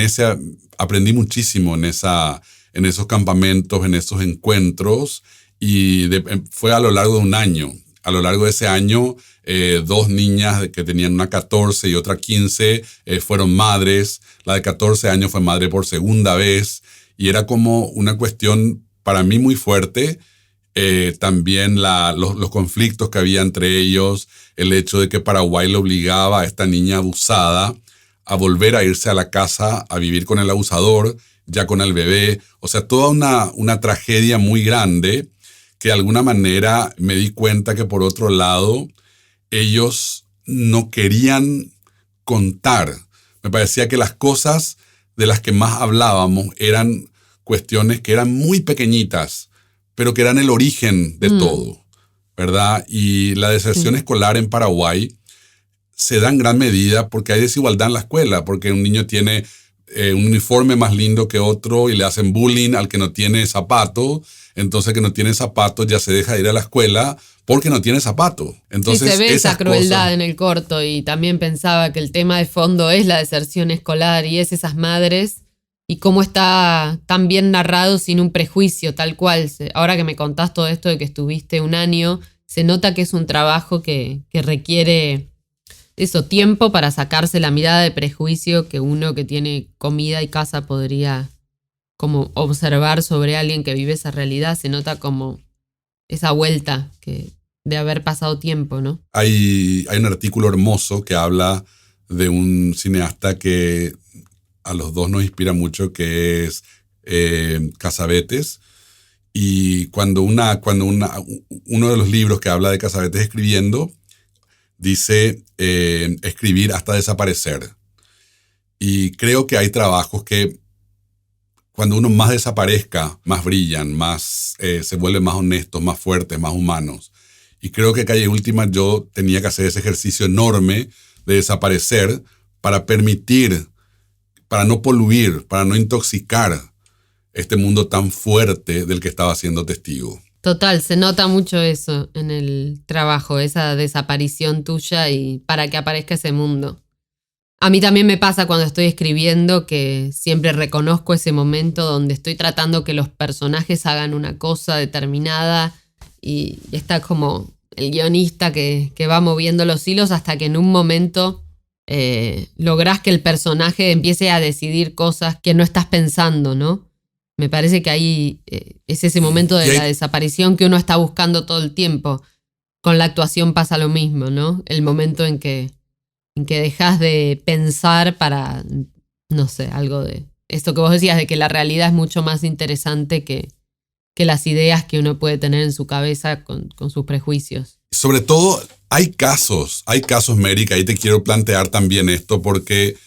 aprendí muchísimo en esos campamentos, en esos encuentros y fue a lo largo de un año. A lo largo de ese año, 2 niñas que tenían una 14 y otra 15 fueron madres. La de 14 años fue madre por segunda vez y era como una cuestión para mí muy fuerte. También los conflictos que había entre ellos, el hecho de que Paraguay le obligaba a esta niña abusada a volver a irse a la casa a vivir con el abusador, ya con el bebé. O sea, toda una tragedia muy grande que de alguna manera me di cuenta que por otro lado ellos no querían contar. Me parecía que las cosas de las que más hablábamos eran cuestiones que eran muy pequeñitas, pero que eran el origen de todo, ¿verdad? Y la deserción escolar en Paraguay se da en gran medida porque hay desigualdad en la escuela, porque un niño tiene un uniforme más lindo que otro y le hacen bullying al que no tiene zapatos. Entonces, que no tiene zapatos ya se deja de ir a la escuela porque no tiene zapato. Entonces, sí, se ve esa crueldad cosas, en el corto, y también pensaba que el tema de fondo es la deserción escolar y es esas madres y cómo está tan bien narrado sin un prejuicio, tal cual. Ahora que me contás todo esto de que estuviste un año, se nota que es un trabajo que requiere eso, tiempo para sacarse la mirada de prejuicio que uno que tiene comida y casa podría como observar sobre alguien que vive esa realidad. Se nota como esa vuelta que de haber pasado tiempo, ¿no? hay un artículo hermoso que habla de un cineasta que a los dos nos inspira mucho, que es Cassavetes. Y cuando uno de los libros que habla de Cassavetes escribiendo, dice escribir hasta desaparecer. Y creo que hay trabajos que cuando uno más desaparezca, más brillan, más se vuelven más honestos, más fuertes, más humanos. Y creo que Calle Última yo tenía que hacer ese ejercicio enorme de desaparecer para permitir, para no poluir, para no intoxicar este mundo tan fuerte del que estaba siendo testigo. Total, se nota mucho eso en el trabajo, esa desaparición tuya y para que aparezca ese mundo. A mí también me pasa cuando estoy escribiendo que siempre reconozco ese momento donde estoy tratando que los personajes hagan una cosa determinada y está como el guionista que va moviendo los hilos hasta que en un momento lográs que el personaje empiece a decidir cosas que no estás pensando, ¿no? Me parece que ahí es ese momento de la desaparición que uno está buscando todo el tiempo. Con la actuación pasa lo mismo, ¿no? El momento en que dejas de pensar para, no sé, algo de esto que vos decías, de que la realidad es mucho más interesante que las ideas que uno puede tener en su cabeza con sus prejuicios. Sobre todo, hay casos, Mary, que ahí te quiero plantear también esto, porque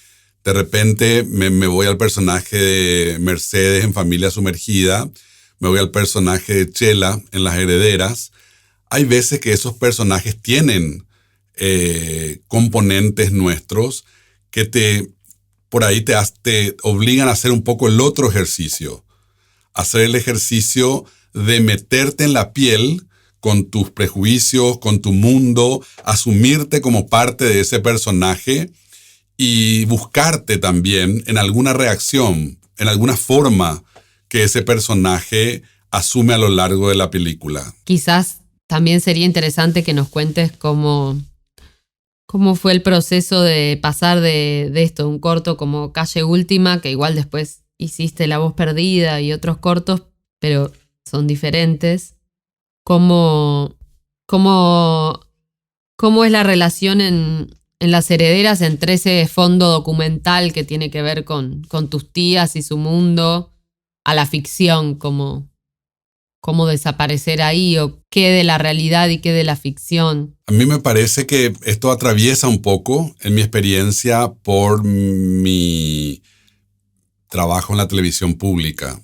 de repente me voy al personaje de Mercedes en Familia Sumergida, me voy al personaje de Chela en Las Herederas. Hay veces que esos personajes tienen componentes nuestros que por ahí te obligan a hacer un poco el otro ejercicio. Hacer el ejercicio de meterte en la piel con tus prejuicios, con tu mundo, asumirte como parte de ese personaje y buscarte también en alguna reacción, en alguna forma que ese personaje asume a lo largo de la película. Quizás también sería interesante que nos cuentes cómo fue el proceso de pasar de esto, un corto como Calle Última, que igual después hiciste La Voz Perdida y otros cortos, pero son diferentes. ¿Cómo es la relación en Las Herederas entre ese fondo documental que tiene que ver con tus tías y su mundo, a la ficción? ¿Cómo desaparecer ahí? ¿O qué de la realidad y qué de la ficción? A mí me parece que esto atraviesa un poco, en mi experiencia, por mi trabajo en la televisión pública.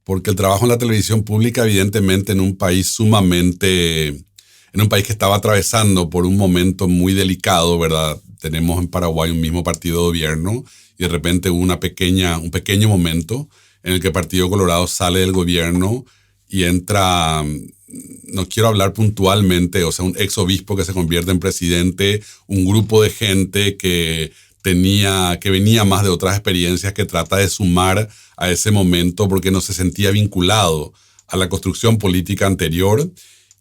Porque el trabajo en la televisión pública, evidentemente, en un país que estaba atravesando por un momento muy delicado, ¿verdad? Tenemos en Paraguay un mismo partido de gobierno y de repente hubo un pequeño momento en el que el Partido Colorado sale del gobierno y entra, no quiero hablar puntualmente, o sea, un ex obispo que se convierte en presidente, un grupo de gente que venía más de otras experiencias, que trata de sumar a ese momento porque no se sentía vinculado a la construcción política anterior.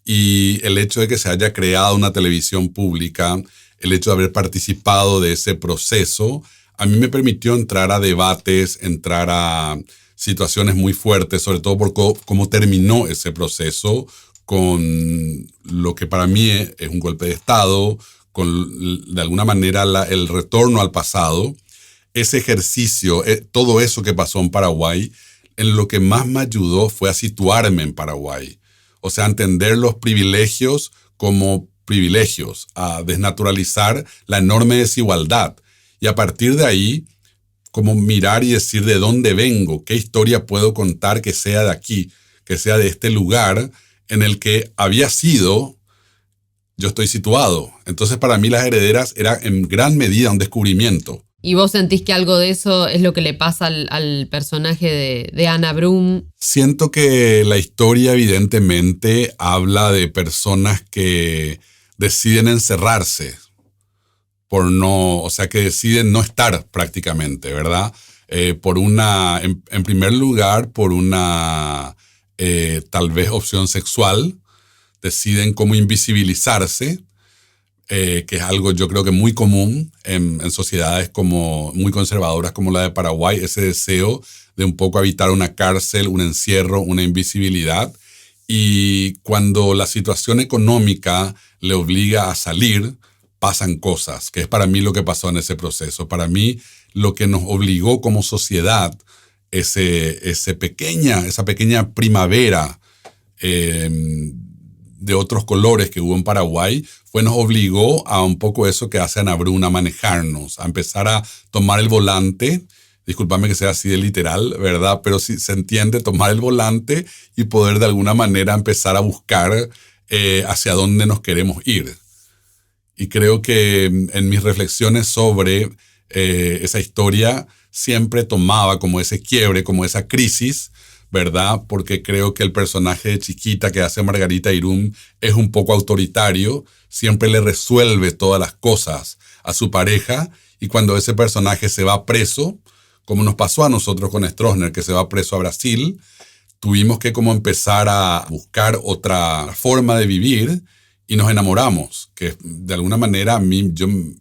Y el hecho de que se haya creado una televisión pública, el hecho de haber participado de ese proceso, a mí me permitió entrar a debates, entrar a situaciones muy fuertes, sobre todo por cómo terminó ese proceso, con lo que para mí es un golpe de Estado, con de alguna manera el retorno al pasado. Ese ejercicio, todo eso que pasó en Paraguay, en lo que más me ayudó fue a situarme en Paraguay. O sea, a entender los privilegios como privilegios, a desnaturalizar la enorme desigualdad. Y a partir de ahí, como mirar y decir de dónde vengo, qué historia puedo contar que sea de aquí, que sea de este lugar en el que yo estoy situado. Entonces, para mí Las Herederas era en gran medida un descubrimiento. ¿Y vos sentís que algo de eso es lo que le pasa al personaje de Anna Brum? Siento que la historia evidentemente habla de personas que deciden encerrarse que deciden no estar prácticamente, ¿verdad? En primer lugar, por una tal vez opción sexual, deciden cómo invisibilizarse, que es algo yo creo que muy común en sociedades como muy conservadoras como la de Paraguay, ese deseo de un poco habitar una cárcel, un encierro, una invisibilidad. Y cuando la situación económica le obliga a salir, pasan cosas, que es para mí lo que pasó en ese proceso. Para mí, lo que nos obligó como sociedad, esa pequeña primavera de otros colores que hubo en Paraguay, nos obligó a un poco eso que hace Anna Brum, a manejarnos, a empezar a tomar el volante. Discúlpame que sea así de literal, ¿verdad? Pero sí se entiende, tomar el volante y poder de alguna manera empezar a buscar hacia dónde nos queremos ir. Y creo que en mis reflexiones sobre esa historia siempre tomaba como ese quiebre, como esa crisis, ¿verdad? Porque creo que el personaje de Chiquita que hace Margarita Irún es un poco autoritario, siempre le resuelve todas las cosas a su pareja, y cuando ese personaje se va preso, como nos pasó a nosotros con Stroessner, que se va preso a Brasil, tuvimos que como empezar a buscar otra forma de vivir y nos enamoramos, que de alguna manera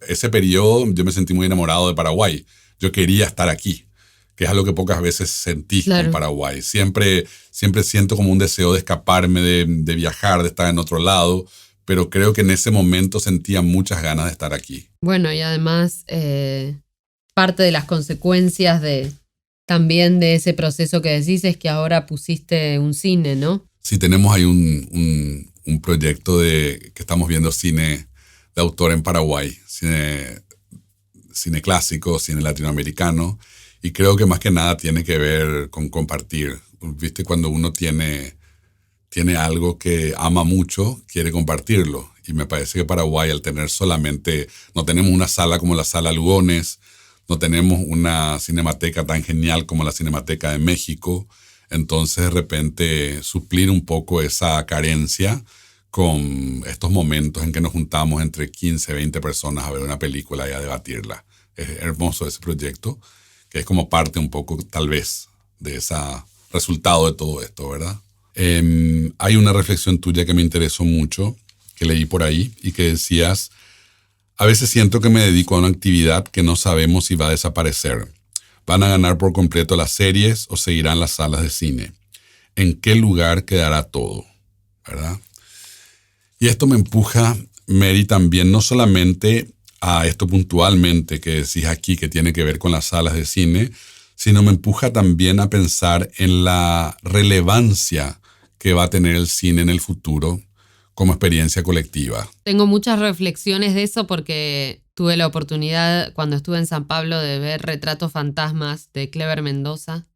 ese periodo yo me sentí muy enamorado de Paraguay. Yo quería estar aquí, que es algo que pocas veces sentí en Paraguay. Siempre siento como un deseo de escaparme, de viajar, de estar en otro lado, pero creo que en ese momento sentía muchas ganas de estar aquí. Bueno, y además parte de las consecuencias también de ese proceso que decís es que ahora pusiste un cine, ¿no? Sí, tenemos ahí un proyecto que estamos viendo cine de autor en Paraguay, cine clásico, cine latinoamericano, y creo que más que nada tiene que ver con compartir. ¿Viste? Cuando uno tiene algo que ama mucho, quiere compartirlo. Y me parece que Paraguay, al tener no tenemos una sala como la Sala Lugones, no tenemos una cinemateca tan genial como la Cinemateca de México. Entonces, de repente, suplir un poco esa carencia con estos momentos en que nos juntamos entre 15, 20 personas a ver una película y a debatirla. Es hermoso ese proyecto, que es como parte un poco, tal vez, de ese resultado de todo esto, ¿verdad? Hay una reflexión tuya que me interesó mucho, que leí por ahí, y que decías: a veces siento que me dedico a una actividad que no sabemos si va a desaparecer. ¿Van a ganar por completo las series o seguirán las salas de cine? ¿En qué lugar quedará todo? ¿Verdad? Y esto me empuja, Mary, también no solamente a esto puntualmente que decís aquí, que tiene que ver con las salas de cine, sino me empuja también a pensar en la relevancia que va a tener el cine en el futuro como experiencia colectiva. Tengo muchas reflexiones de eso porque tuve la oportunidad cuando estuve en San Pablo de ver Retratos Fantasmas de Clever Mendoza,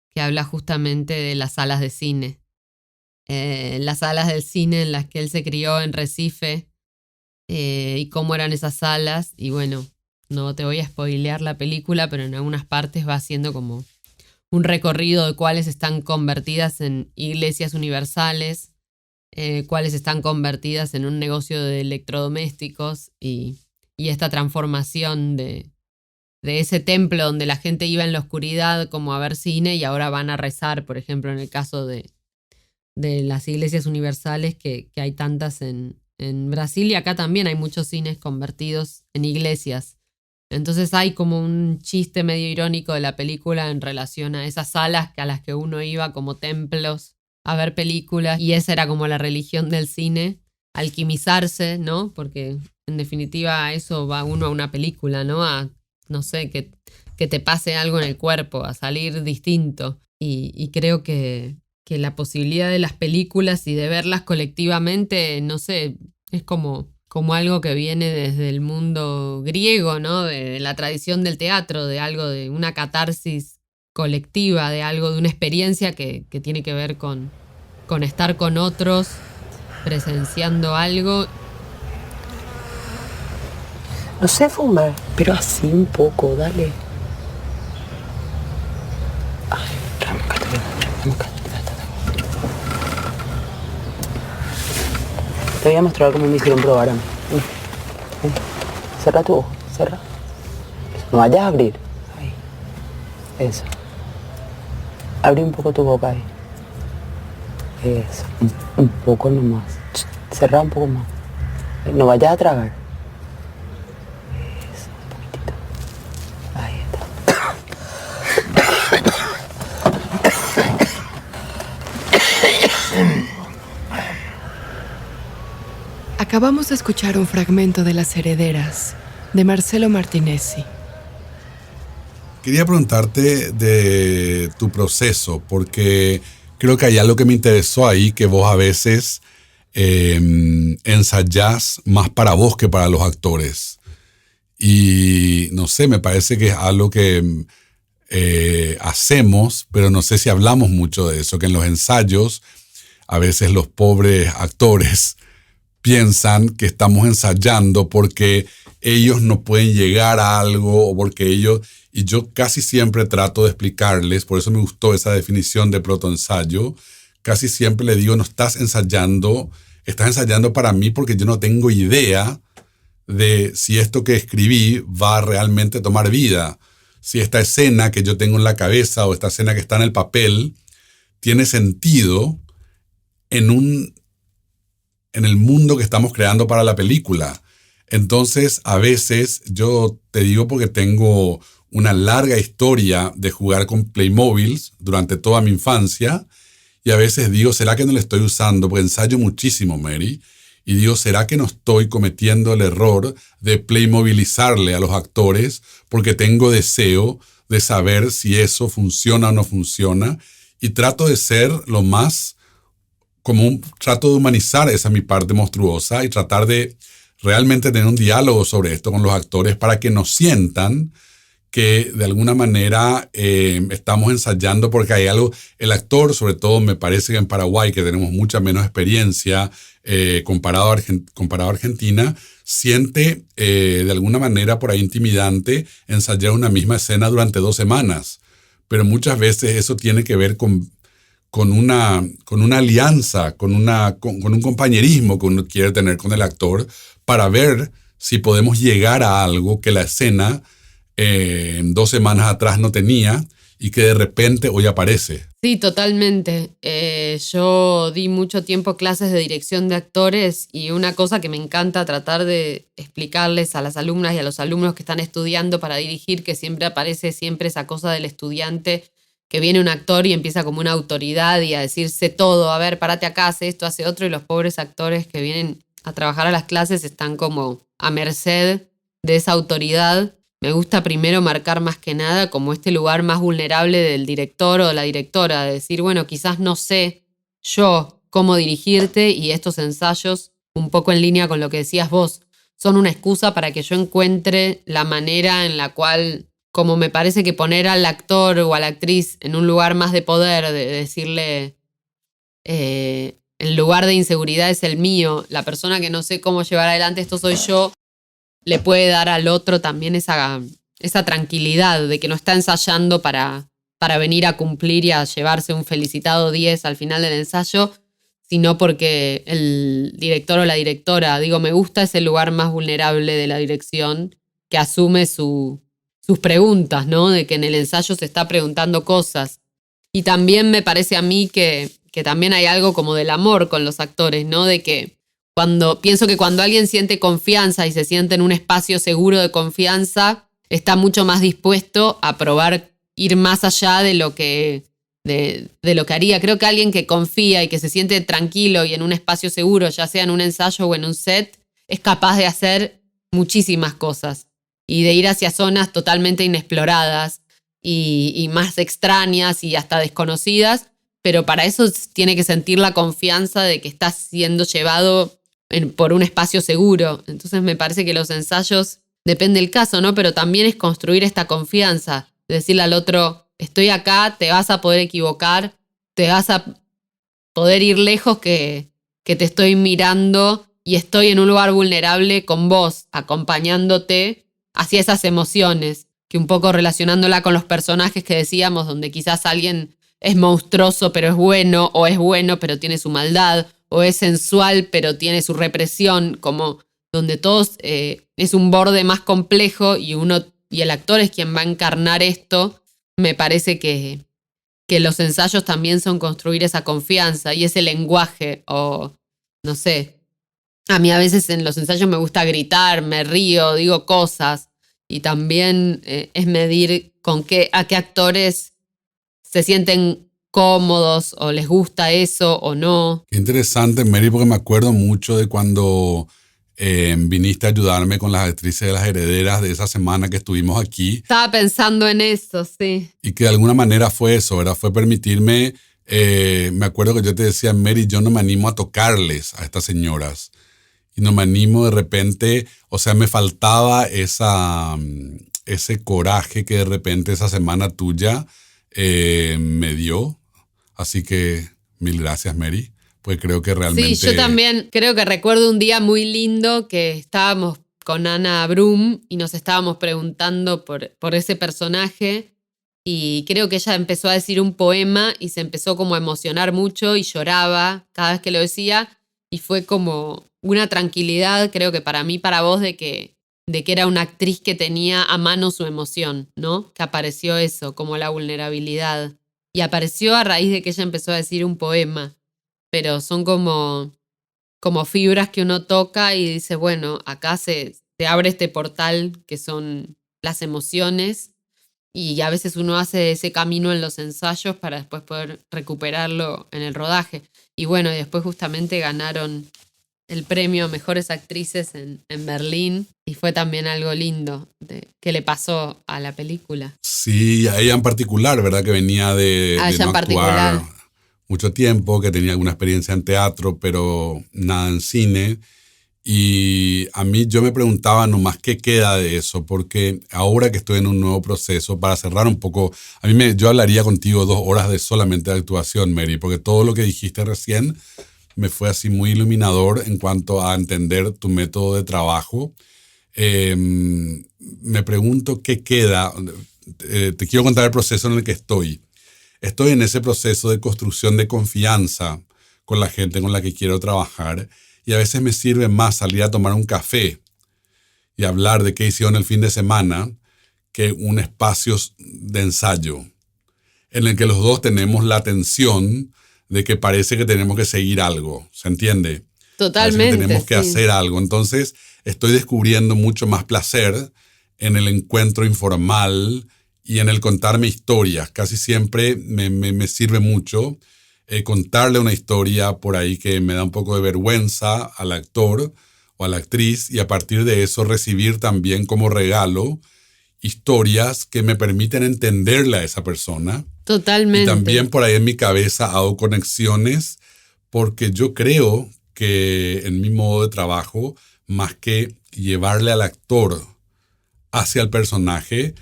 que habla justamente de las salas de cine. Las salas del cine en las que él se crió en Recife y cómo eran esas salas. Y bueno, no te voy a spoilear la película, pero en algunas partes va haciendo como un recorrido de cuáles están convertidas en iglesias universales, cuáles están convertidas en un negocio de electrodomésticos y esta transformación de ese templo donde la gente iba en la oscuridad como a ver cine y ahora van a rezar, por ejemplo, en el caso de las iglesias universales que hay tantas en Brasil, y acá también hay muchos cines convertidos en iglesias. Entonces hay como un chiste medio irónico de la película en relación a esas salas a las que uno iba como templos a ver películas, y esa era como la religión del cine, alquimizarse, ¿no? Porque en definitiva a eso va uno a una película, ¿no? A, no sé, que te pase algo en el cuerpo, a salir distinto. Y creo que la posibilidad de las películas y de verlas colectivamente, no sé, es como algo que viene desde el mundo griego, ¿no? De la tradición del teatro, de algo, de una catarsis colectiva, de algo, de una experiencia que tiene que ver con estar con otros, presenciando algo. No sé fumar, pero así un poco, dale. Ay, remócate. Te voy a mostrar cómo me hicieron probar a mí. Cerra tu ojo, cerra. No vayas a abrir. Ahí. Eso. Abre un poco tu boca ahí. Eso. Un poco nomás. Cerra un poco más. No vayas a tragar. Eso, un poquitito. Ahí está. Acabamos de escuchar un fragmento de Las Herederas, de Marcelo Martinezzi. Quería preguntarte de tu proceso, porque creo que hay algo que me interesó ahí, que vos a veces ensayás más para vos que para los actores. Y no sé, me parece que es algo que hacemos, pero no sé si hablamos mucho de eso, que en los ensayos a veces los pobres actores piensan que estamos ensayando porque ellos no pueden llegar a algo o porque ellos... Y yo casi siempre trato de explicarles, por eso me gustó esa definición de protoensayo, casi siempre le digo, no estás ensayando para mí porque yo no tengo idea de si esto que escribí va a realmente tomar vida, si esta escena que yo tengo en la cabeza o esta escena que está en el papel tiene sentido en el mundo que estamos creando para la película. Entonces, a veces, yo te digo porque tengo una larga historia de jugar con Playmobiles durante toda mi infancia, y a veces digo, ¿será que no le estoy usando? Porque ensayo muchísimo, Mary, y digo, ¿será que no estoy cometiendo el error de Playmobilizarle a los actores porque tengo deseo de saber si eso funciona o no funciona? Y trato de ser lo más trato de humanizar esa mi parte monstruosa y tratar de realmente tener un diálogo sobre esto con los actores para que nos sientan que de alguna manera estamos ensayando porque hay algo, el actor, sobre todo me parece que en Paraguay, que tenemos mucha menos experiencia comparado a Argentina, siente de alguna manera por ahí intimidante ensayar una misma escena durante 2 semanas. Pero muchas veces eso tiene que ver con una alianza, con un compañerismo que uno quiere tener con el actor para ver si podemos llegar a algo que la escena 2 semanas atrás no tenía y que de repente hoy aparece. Sí, totalmente. Yo di mucho tiempo clases de dirección de actores y una cosa que me encanta tratar de explicarles a las alumnas y a los alumnos que están estudiando para dirigir, que siempre aparece esa cosa del estudiante que viene un actor y empieza como una autoridad y a decirse todo, a ver, párate acá, hace esto, hace otro, y los pobres actores que vienen a trabajar a las clases están como a merced de esa autoridad. Me gusta primero marcar más que nada como este lugar más vulnerable del director o de la directora, de decir, bueno, quizás no sé yo cómo dirigirte y estos ensayos, un poco en línea con lo que decías vos, son una excusa para que yo encuentre la manera en la cual, como me parece que poner al actor o a la actriz en un lugar más de poder, de decirle, el lugar de inseguridad es el mío, la persona que no sé cómo llevar adelante esto soy yo, le puede dar al otro también esa tranquilidad de que no está ensayando para venir a cumplir y a llevarse un felicitado 10 al final del ensayo, sino porque el director o la directora, me gusta ese lugar más vulnerable de la dirección que asume sus preguntas, ¿no? De que en el ensayo se está preguntando cosas. Y también me parece a mí que también hay algo como del amor con los actores, ¿no? De que pienso que cuando alguien siente confianza y se siente en un espacio seguro de confianza, está mucho más dispuesto a probar ir más allá de lo que haría. Creo que alguien que confía y que se siente tranquilo y en un espacio seguro, ya sea en un ensayo o en un set, es capaz de hacer muchísimas cosas y de ir hacia zonas totalmente inexploradas y más extrañas y hasta desconocidas, pero para eso tiene que sentir la confianza de que está siendo llevado por un espacio seguro. Entonces me parece que los ensayos, depende del caso, ¿no? Pero también es construir esta confianza, decirle al otro, estoy acá, te vas a poder equivocar, te vas a poder ir lejos que te estoy mirando y estoy en un lugar vulnerable con vos, acompañándote hacia esas emociones, que un poco relacionándola con los personajes que decíamos, donde quizás alguien es monstruoso pero es bueno, o es bueno pero tiene su maldad, o es sensual pero tiene su represión, como donde todos es un borde más complejo y el actor es quien va a encarnar esto. Me parece que los ensayos también son construir esa confianza y ese lenguaje, o no sé. A mí a veces en los ensayos me gusta gritar, me río, digo cosas, y también es medir a qué actores se sienten cómodos o les gusta eso o no. Qué interesante, Mary, porque me acuerdo mucho de cuando viniste a ayudarme con las actrices de Las Herederas de esa semana que estuvimos aquí. Estaba pensando en eso, sí. Y que de alguna manera fue eso, ¿verdad? Fue permitirme, me acuerdo que yo te decía, Mary, yo no me animo a tocarles a estas señoras. Y no me animo de repente, o sea, me faltaba ese coraje que de repente esa semana tuya me dio. Así que mil gracias, Mary, pues creo que realmente... Sí, yo también creo que recuerdo un día muy lindo que estábamos con Ana Brum y nos estábamos preguntando por ese personaje, y creo que ella empezó a decir un poema y se empezó como a emocionar mucho y lloraba cada vez que lo decía, y fue como una tranquilidad, creo que para mí, para vos, de que era una actriz que tenía a mano su emoción, ¿no? Que apareció eso, como la vulnerabilidad. Y apareció a raíz de que ella empezó a decir un poema. Pero son como fibras que uno toca y dice, bueno, acá se abre este portal que son las emociones, y a veces uno hace ese camino en los ensayos para después poder recuperarlo en el rodaje. Y bueno, y después justamente ganaron el premio a Mejores Actrices en Berlín, y fue también algo lindo que le pasó a la película. Sí, a ella en particular, ¿verdad? Que venía de no actuar mucho tiempo, que tenía alguna experiencia en teatro, pero nada en cine. Y a mí yo me preguntaba nomás qué queda de eso, porque ahora que estoy en un nuevo proceso, para cerrar un poco, yo hablaría contigo 2 horas de solamente de actuación, Mary, porque todo lo que dijiste recién me fue así muy iluminador en cuanto a entender tu método de trabajo. Me pregunto qué queda. Te quiero contar el proceso en el que estoy. Estoy en ese proceso de construcción de confianza con la gente con la que quiero trabajar, y a veces me sirve más salir a tomar un café y hablar de qué hicieron el fin de semana que un espacio de ensayo en el que los dos tenemos la tensión de que parece que tenemos que seguir algo, ¿se entiende? Totalmente. Parece que tenemos que hacer algo. Entonces estoy descubriendo mucho más placer en el encuentro informal y en el contarme historias. Casi siempre me sirve mucho contarle una historia por ahí que me da un poco de vergüenza al actor o a la actriz, y a partir de eso recibir también como regalo historias que me permiten entenderle a esa persona. Totalmente. Y también por ahí en mi cabeza hago conexiones, porque yo creo que en mi modo de trabajo, más que llevarle al actor hacia el personaje,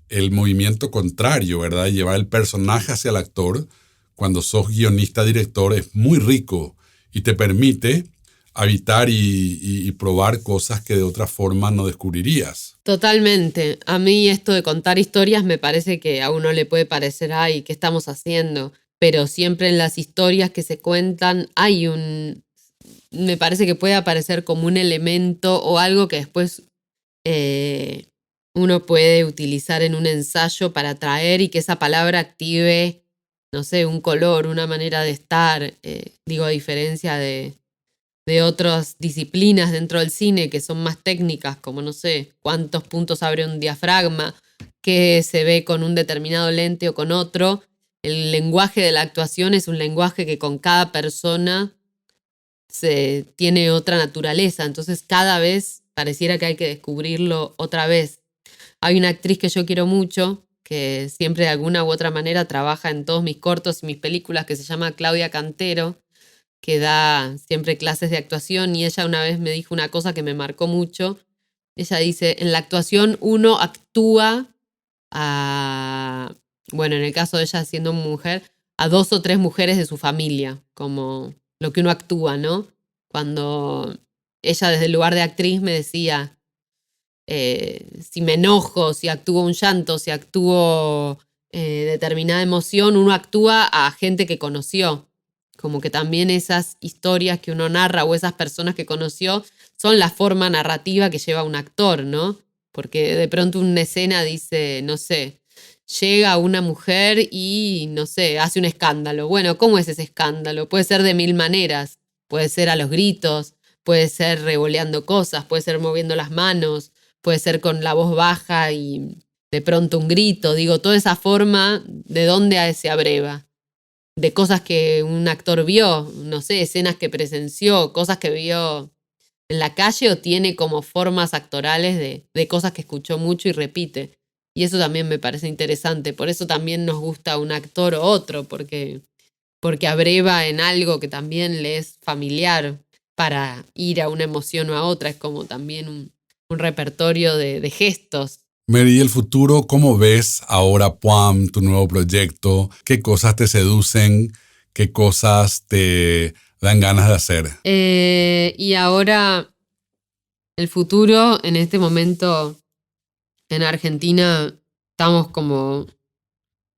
el movimiento contrario, ¿verdad? Llevar el personaje hacia el actor, cuando sos guionista, director, es muy rico y te permite habitar y probar cosas que de otra forma no descubrirías. Totalmente. A mí esto de contar historias me parece que a uno le puede parecer, ay, ¿qué estamos haciendo? Pero siempre en las historias que se cuentan me parece que puede aparecer como un elemento o algo que después uno puede utilizar en un ensayo para traer, y que esa palabra active, no sé, un color, una manera de estar, a diferencia de otras disciplinas dentro del cine que son más técnicas, como no sé, cuántos puntos abre un diafragma, qué se ve con un determinado lente o con otro. El lenguaje de la actuación es un lenguaje que con cada persona tiene otra naturaleza, entonces cada vez pareciera que hay que descubrirlo otra vez. Hay una actriz que yo quiero mucho, que siempre de alguna u otra manera trabaja en todos mis cortos y mis películas, que se llama Claudia Cantero, que da siempre clases de actuación, y ella una vez me dijo una cosa que me marcó mucho. Ella dice, en la actuación uno actúa en el caso de ella siendo mujer, a 2 o 3 mujeres de su familia, como lo que uno actúa, ¿no? Cuando ella desde el lugar de actriz me decía, si me enojo, si actúo un llanto, si actúo determinada emoción, uno actúa a gente que conoció. Como que también esas historias que uno narra o esas personas que conoció son la forma narrativa que lleva un actor, ¿no? Porque de pronto una escena dice, no sé, llega una mujer y, no sé, hace un escándalo. Bueno, ¿cómo es ese escándalo? Puede ser de 1000 maneras. Puede ser a los gritos, puede ser revoleando cosas, puede ser moviendo las manos, puede ser con la voz baja y de pronto un grito. Digo, toda esa forma, ¿de dónde se abreva? De cosas que un actor vio, no sé, escenas que presenció, cosas que vio en la calle o tiene como formas actorales de cosas que escuchó mucho y repite. Y eso también me parece interesante. Por eso también nos gusta un actor o otro, porque abreva en algo que también le es familiar para ir a una emoción o a otra. Es como también un repertorio de gestos. Mary, ¿y el futuro cómo ves ahora Puam, tu nuevo proyecto? ¿Qué cosas te seducen? ¿Qué cosas te dan ganas de hacer? Y ahora el futuro, en este momento en Argentina estamos como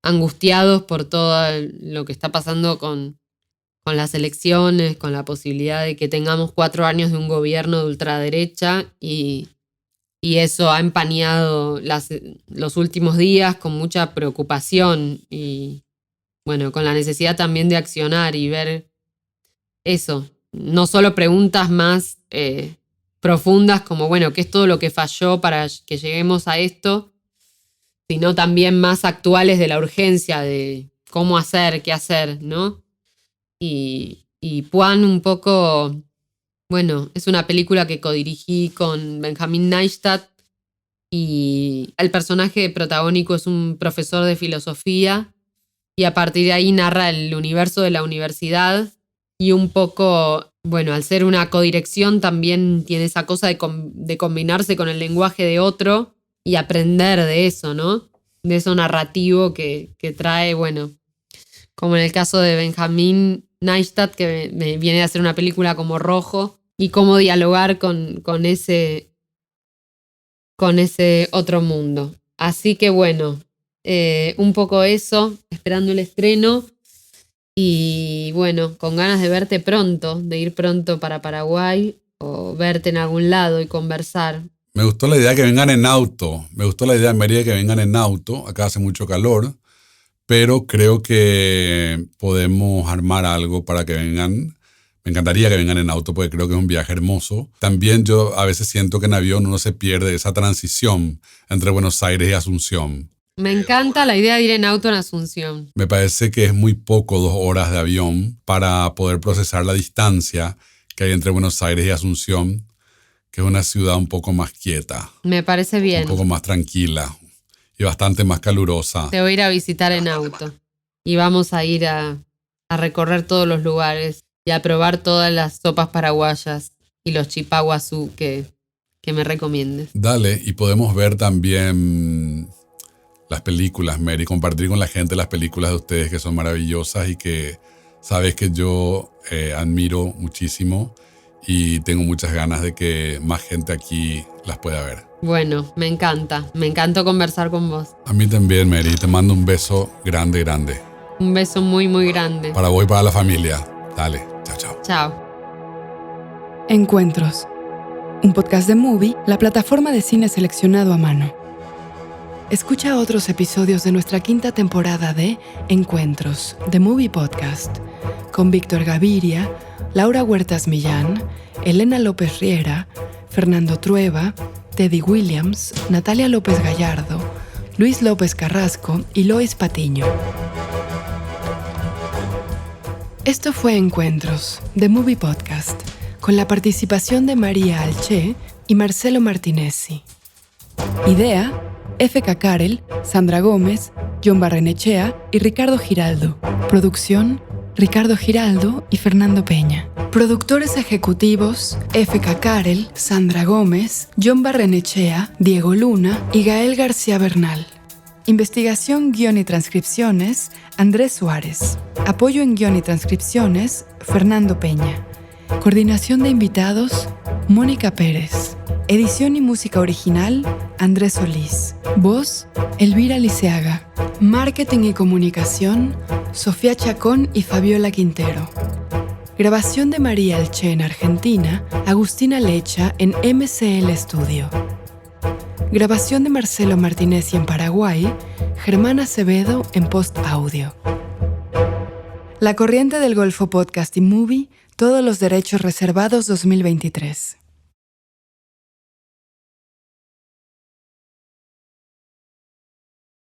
angustiados por todo lo que está pasando con las elecciones, con la posibilidad de que tengamos 4 años de un gobierno de ultraderecha y eso ha empañado los últimos días con mucha preocupación y, bueno, con la necesidad también de accionar y ver eso. No solo preguntas más profundas como, bueno, ¿qué es todo lo que falló para que lleguemos a esto? Sino también más actuales de la urgencia de cómo hacer, qué hacer, ¿no? Y Puan un poco... Bueno, es una película que codirigí con Benjamin Neistat y el personaje protagónico es un profesor de filosofía y a partir de ahí narra el universo de la universidad y un poco, bueno, al ser una codirección también tiene esa cosa de combinarse con el lenguaje de otro y aprender de eso, ¿no? De eso narrativo que trae, bueno, como en el caso de Benjamin Neistat, que me viene a hacer una película como Rojo, y cómo dialogar con ese otro mundo. Así que bueno, un poco eso, esperando el estreno y bueno, con ganas de verte pronto, de ir pronto para Paraguay o verte en algún lado y conversar. Me gustó la idea que vengan en auto. Me gustó la idea en Mérida que vengan en auto. Acá hace mucho calor, pero creo que podemos armar algo para que vengan. Me encantaría que vengan en auto porque creo que es un viaje hermoso. También yo a veces siento que en avión uno se pierde esa transición entre Buenos Aires y Asunción. Me encanta la idea de ir en auto en Asunción. Me parece que es muy poco 2 horas de avión para poder procesar la distancia que hay entre Buenos Aires y Asunción, que es una ciudad un poco más quieta. Me parece bien. Un poco más tranquila y bastante más calurosa. Te voy a ir a visitar en auto y vamos a ir a recorrer todos los lugares y a probar todas las sopas paraguayas y los chipaguazú que me recomiendes. Dale, y podemos ver también las películas, Mary, compartir con la gente las películas de ustedes que son maravillosas y que sabes que yo admiro muchísimo y tengo muchas ganas de que más gente aquí las pueda ver. Bueno, me encantó conversar con vos. A mí también, Mary, te mando un beso grande, grande. Un beso muy, muy grande. Para vos y para la familia. Dale, chao, chao. Chao. Encuentros. Un podcast de Movie, la plataforma de cine seleccionado a mano. Escucha otros episodios de nuestra 5ª temporada de Encuentros, The Movie Podcast, con Víctor Gaviria, Laura Huertas Millán, Elena López Riera, Fernando Trueba, Teddy Williams, Natalia López Gallardo, Luis López Carrasco y Lois Patiño. Esto fue Encuentros, The Movie Podcast, con la participación de María Alché y Marcelo Martinezzi. Idea, F.K. Karel, Sandra Gómez, John Barrenechea y Ricardo Giraldo. Producción, Ricardo Giraldo y Fernando Peña. Productores ejecutivos, F.K. Karel, Sandra Gómez, John Barrenechea, Diego Luna y Gael García Bernal. Investigación, guión y transcripciones, Andrés Suárez. Apoyo en guión y transcripciones, Fernando Peña. Coordinación de invitados, Mónica Pérez. Edición y música original, Andrés Solís. Voz, Elvira Liceaga. Marketing y comunicación, Sofía Chacón y Fabiola Quintero. Grabación de María Elche en Argentina, Agustina Lecha en MCL Studio. Grabación de Marcelo Martinez en Paraguay, Germán Acevedo en Post Audio. La Corriente del Golfo Podcast y Movie, todos los derechos reservados 2023.